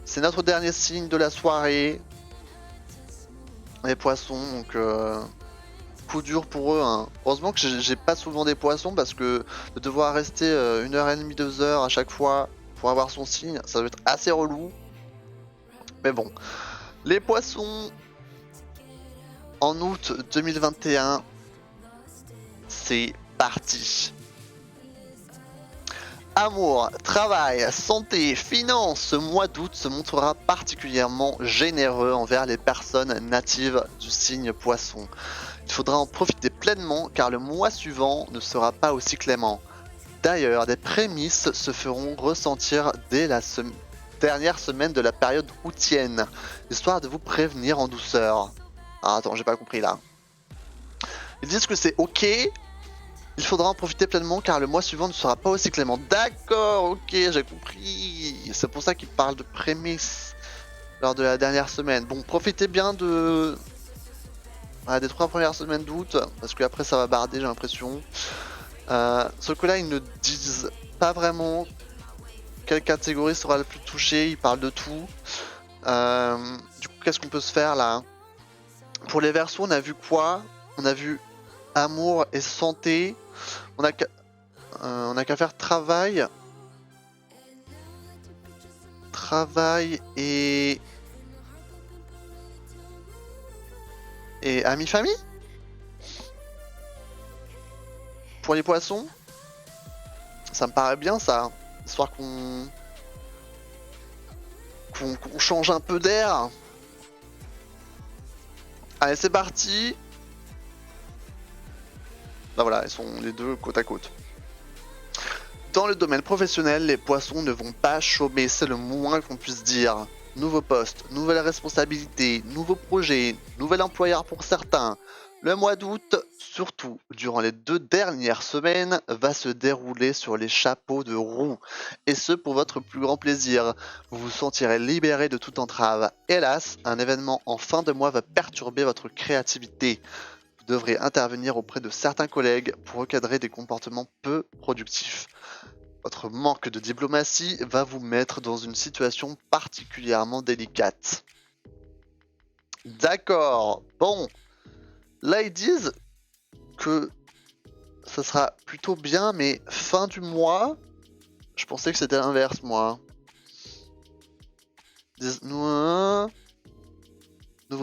C'est notre dernier signe de la soirée. Les poissons, donc coup dur pour eux. Hein. Heureusement que j'ai pas souvent des poissons parce que de devoir rester 1h30, 2h à chaque fois pour avoir son signe, ça doit être assez relou. Mais bon. Les poissons en août 2021, c'est parti. Amour, travail, santé, finances, ce mois d'août se montrera particulièrement généreux envers les personnes natives du signe poisson. Il faudra en profiter pleinement car le mois suivant ne sera pas aussi clément. D'ailleurs, des prémices se feront ressentir dès la dernière semaine de la période aoûtienne, histoire de vous prévenir en douceur. Ah, attends, j'ai pas compris là. Ils disent que c'est ok. Il faudra en profiter pleinement car le mois suivant ne sera pas aussi clément. D'accord, ok, j'ai compris. C'est pour ça qu'il parle de prémices lors de la dernière semaine. Bon, profitez bien des 3 premières semaines d'août, parce qu'après ça va barder, j'ai l'impression. Sauf que là, ils ne disent pas vraiment quelle catégorie sera la plus touchée, ils parlent de tout. Du coup, qu'est-ce qu'on peut se faire là? Pour les Verseaux, on a vu quoi? On a vu amour et santé. On a qu'à faire travail. Travail et amis famille. Pour les poissons, ça me paraît bien ça. Histoire qu'on change un peu d'air. Allez, c'est parti. Bah voilà, ils sont les deux côte à côte. Dans le domaine professionnel, les poissons ne vont pas chômer, c'est le moins qu'on puisse dire. Nouveau poste, nouvelles responsabilités, nouveaux projets, nouvel employeur pour certains. Le mois d'août, surtout durant les 2 dernières semaines, va se dérouler sur les chapeaux de roue. Et ce pour votre plus grand plaisir. Vous vous sentirez libéré de toute entrave. Hélas, un événement en fin de mois va perturber votre créativité. Vous devrez intervenir auprès de certains collègues pour recadrer des comportements peu productifs. Votre manque de diplomatie va vous mettre dans une situation particulièrement délicate. D'accord, bon. Là ils disent que ça sera plutôt bien, mais fin du mois, je pensais que c'était l'inverse moi. Ils disent, nouveau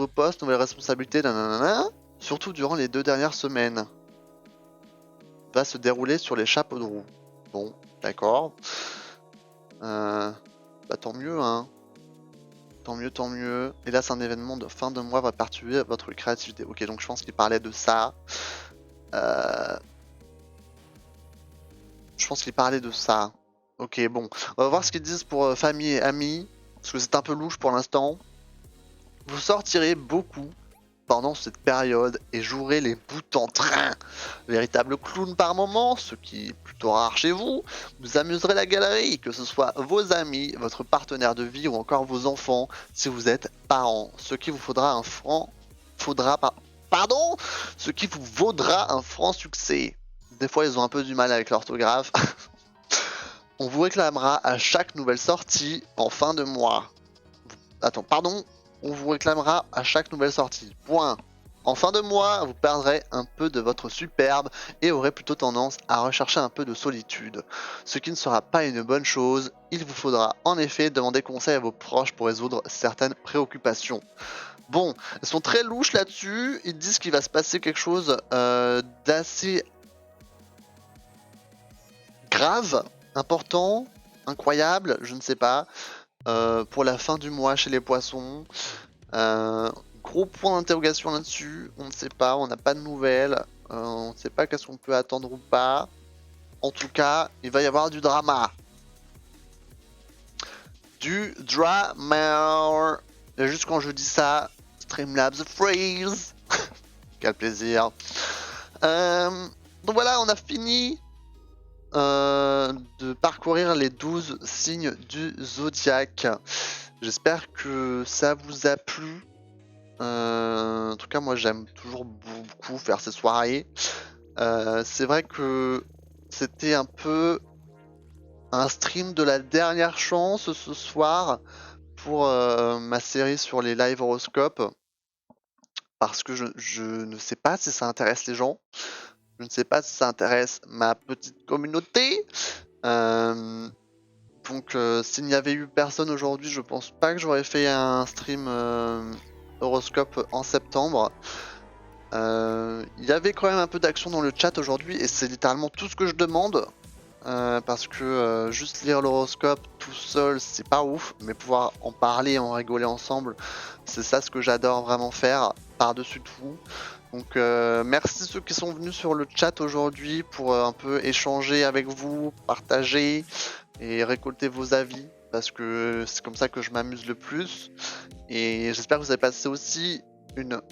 poste, nouvelle responsabilité, nanana, surtout durant les 2 dernières semaines. Va se dérouler sur les chapeaux de roue. Bon, d'accord. Bah tant mieux, hein. Tant mieux, tant mieux. Et là, c'est un événement de fin de mois va perturber votre créativité. Ok, donc je pense qu'il parlait de ça. Je pense qu'il parlait de ça. Ok, bon. On va voir ce qu'ils disent pour famille et amis. Parce que c'est un peu louche pour l'instant. Vous sortirez beaucoup pendant cette période et jouerez les bouts en train. Véritable clown par moment, ce qui est plutôt rare chez vous. Vous amuserez la galerie, que ce soit vos amis, votre partenaire de vie ou encore vos enfants, si vous êtes parents. Ce qui vous faudra un franc... Ce qui vous vaudra un franc succès. Des fois, ils ont un peu du mal avec l'orthographe. On vous réclamera à chaque nouvelle sortie en fin de mois. Attends, pardon. On vous réclamera à chaque nouvelle sortie. Point. En fin de mois, vous perdrez un peu de votre superbe et aurez plutôt tendance à rechercher un peu de solitude. Ce qui ne sera pas une bonne chose. Il vous faudra en effet demander conseil à vos proches pour résoudre certaines préoccupations. Bon, ils sont très louches là-dessus. Ils disent qu'il va se passer quelque chose d'assez grave, important, incroyable, je ne sais pas. Pour la fin du mois chez les poissons. Gros point d'interrogation là-dessus. On ne sait pas, on n'a pas de nouvelles. On ne sait pas qu'est-ce qu'on peut attendre ou pas. En tout cas, il va y avoir du drama. Du drama. Et juste quand je dis ça, Streamlabs freeze. Quel plaisir. Donc voilà, on a fini de parcourir les 12 signes du zodiaque. J'espère que ça vous a plu. En tout cas, moi j'aime toujours beaucoup faire ces soirées. C'est vrai que c'était un peu un stream de la dernière chance ce soir pour ma série sur les live horoscopes. Parce que je ne sais pas si ça intéresse les gens. Je ne sais pas si ça intéresse ma petite communauté. Donc s'il n'y avait eu personne aujourd'hui, je pense pas que j'aurais fait un stream horoscope en septembre. Il y avait quand même un peu d'action dans le chat aujourd'hui et c'est littéralement tout ce que je demande. Parce que juste lire l'horoscope tout seul, c'est pas ouf. Mais pouvoir en parler, en rigoler ensemble, c'est ça ce que j'adore vraiment faire par-dessus tout. Donc merci ceux qui sont venus sur le chat aujourd'hui pour un peu échanger avec vous, partager et récolter vos avis parce que c'est comme ça que je m'amuse le plus. Et j'espère que vous avez passé aussi une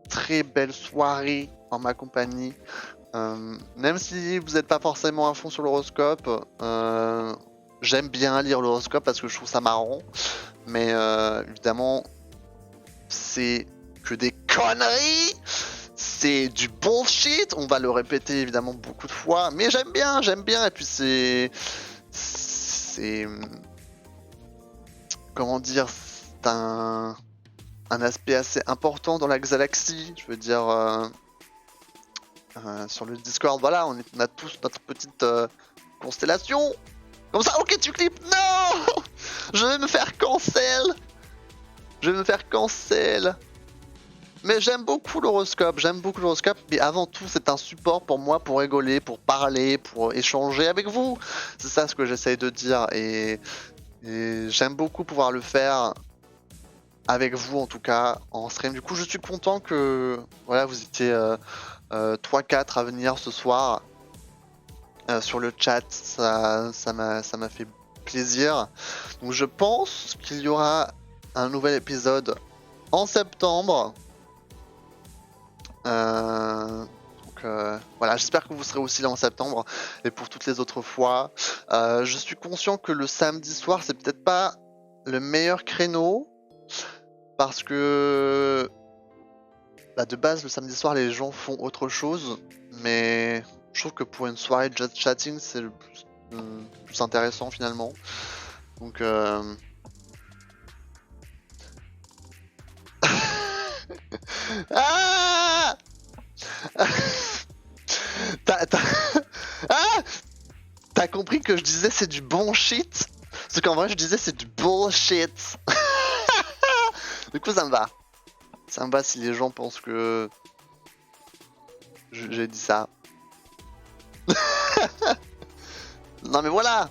très belle soirée en ma compagnie. Même si vous n'êtes pas forcément à fond sur l'horoscope, j'aime bien lire l'horoscope parce que je trouve ça marrant. Mais évidemment, c'est que des conneries. C'est du bullshit, on va le répéter évidemment beaucoup de fois, mais j'aime bien, et puis c'est... Comment dire, c'est un aspect assez important dans la galaxie, je veux dire, sur le Discord, voilà, on a tous notre petite constellation, comme ça, ok tu clips, non. Je vais me faire cancel. Mais j'aime beaucoup l'horoscope, mais avant tout c'est un support pour moi pour rigoler, pour parler, pour échanger avec vous. C'est ça ce que j'essaye de dire et j'aime beaucoup pouvoir le faire avec vous en tout cas en stream. Du coup, je suis content que voilà, vous étiez 3-4 à venir ce soir sur le chat. Ça m'a fait plaisir. Donc, je pense qu'il y aura un nouvel épisode en septembre. Voilà, j'espère que vous serez aussi là en septembre et pour toutes les autres fois. Je suis conscient que le samedi soir, c'est peut-être pas le meilleur créneau parce que de base, le samedi soir, les gens font autre chose, mais je trouve que pour une soirée de just chatting, c'est le plus intéressant finalement. Donc, ah T'as ah T'as compris que je disais c'est du bon shit? Parce qu'en vrai, je disais c'est du bullshit. Du coup, ça me va. Ça me va si les gens pensent que j'ai dit ça. Non mais voilà.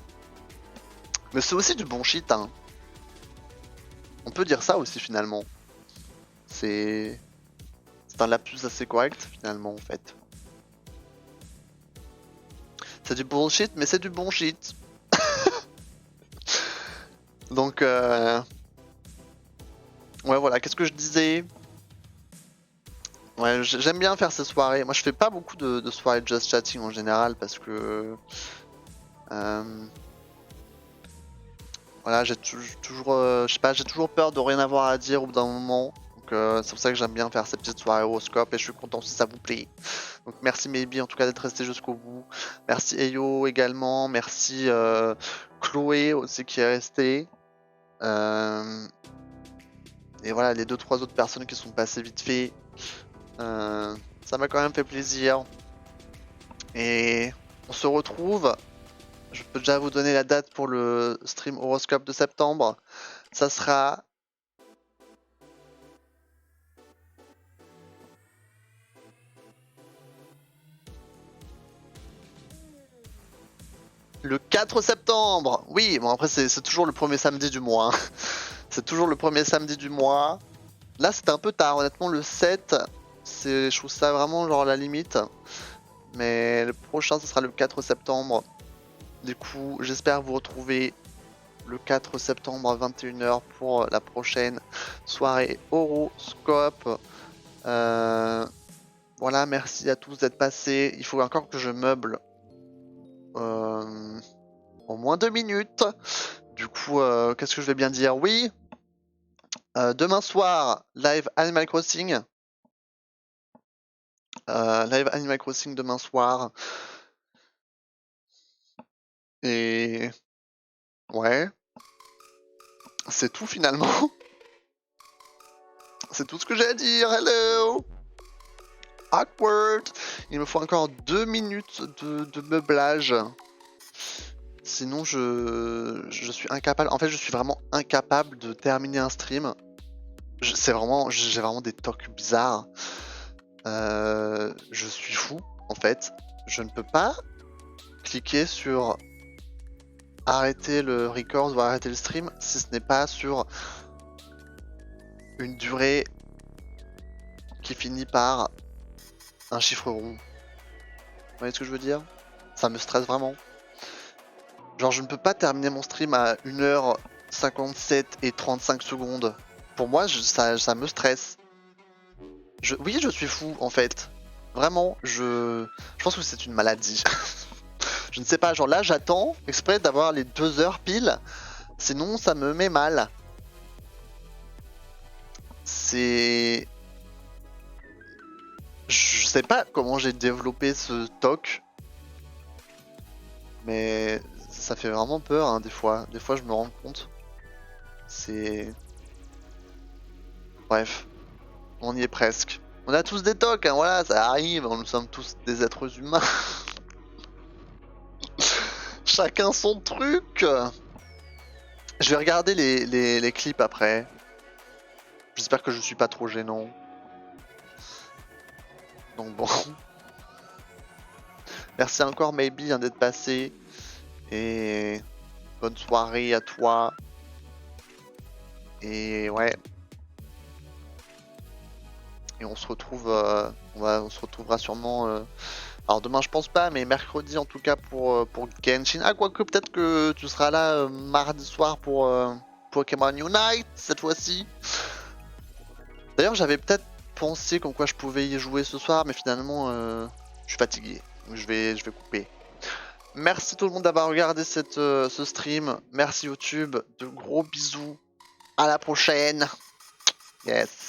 Mais c'est aussi du bon shit, hein. On peut dire ça aussi finalement. C'est un lapsus assez correct finalement en fait. C'est du bullshit, mais c'est du bon shit. Donc, ouais, voilà, qu'est-ce que je disais? Ouais, j'aime bien faire ces soirées. Moi, je fais pas beaucoup de soirées just chatting en général parce que... voilà, j'ai toujours... je sais pas, j'ai toujours peur de rien avoir à dire au bout d'un moment. Donc, c'est pour ça que j'aime bien faire ces petites soirées horoscope et je suis content si ça vous plaît. Donc, merci Maybe en tout cas d'être resté jusqu'au bout. Merci Eyo également. Merci Chloé aussi qui est restée. Et voilà, les 2-3 autres personnes qui sont passées vite fait. Ça m'a quand même fait plaisir. Et on se retrouve. Je peux déjà vous donner la date pour le stream horoscope de septembre. Ça sera le 4 septembre. Oui, bon après c'est toujours le premier samedi du mois. Hein. C'est toujours le premier samedi du mois. Là c'était un peu tard, honnêtement le 7, je trouve ça vraiment genre la limite. Mais le prochain ce sera le 4 septembre. Du coup j'espère vous retrouver le 4 septembre à 21h pour la prochaine soirée horoscope. Voilà, merci à tous d'être passés. Il faut encore que je meuble en moins 2 minutes. Du coup, qu'est-ce que je vais bien dire? Oui, demain soir, live Animal Crossing. Live Animal Crossing demain soir. Et ouais, c'est tout finalement. C'est tout ce que j'ai à dire. Hello! Awkward! Il me faut encore 2 minutes de meublage. Sinon, je suis incapable. En fait, je suis vraiment incapable de terminer un stream. J'ai vraiment des tocs bizarres. Je suis fou, en fait. Je ne peux pas cliquer sur arrêter le record ou arrêter le stream si ce n'est pas sur une durée qui finit par un chiffre rond. Vous voyez ce que je veux dire? Ça me stresse vraiment. Genre, je ne peux pas terminer mon stream à 1h57 et 35 secondes. Pour moi, ça me stresse. Oui, je suis fou, en fait. Vraiment, je pense que c'est une maladie. Je ne sais pas, genre là, j'attends exprès d'avoir les 2 heures pile. Sinon, ça me met mal. C'est... Je sais pas comment j'ai développé ce TOC. Mais ça fait vraiment peur, hein, des fois. Des fois, je me rends compte. C'est... Bref. On y est presque. On a tous des tocs, hein, voilà, ça arrive. Nous sommes tous des êtres humains. Chacun son truc. Je vais regarder les clips après. J'espère que je suis pas trop gênant. Donc bon. Merci encore Maybe hein, d'être passé. Et bonne soirée à toi. Et ouais. Et on se retrouve, on se retrouvera sûrement. Alors demain je pense pas, mais mercredi en tout cas pour Genshin. Ah quoique peut-être que tu seras là mardi soir pour Pokémon Unite cette fois-ci. D'ailleurs j'avais peut-être pensé comme quoi je pouvais y jouer ce soir, mais finalement je suis fatigué. Donc je vais couper. Merci tout le monde d'avoir regardé ce stream. Merci YouTube. De gros bisous. À la prochaine. Yes.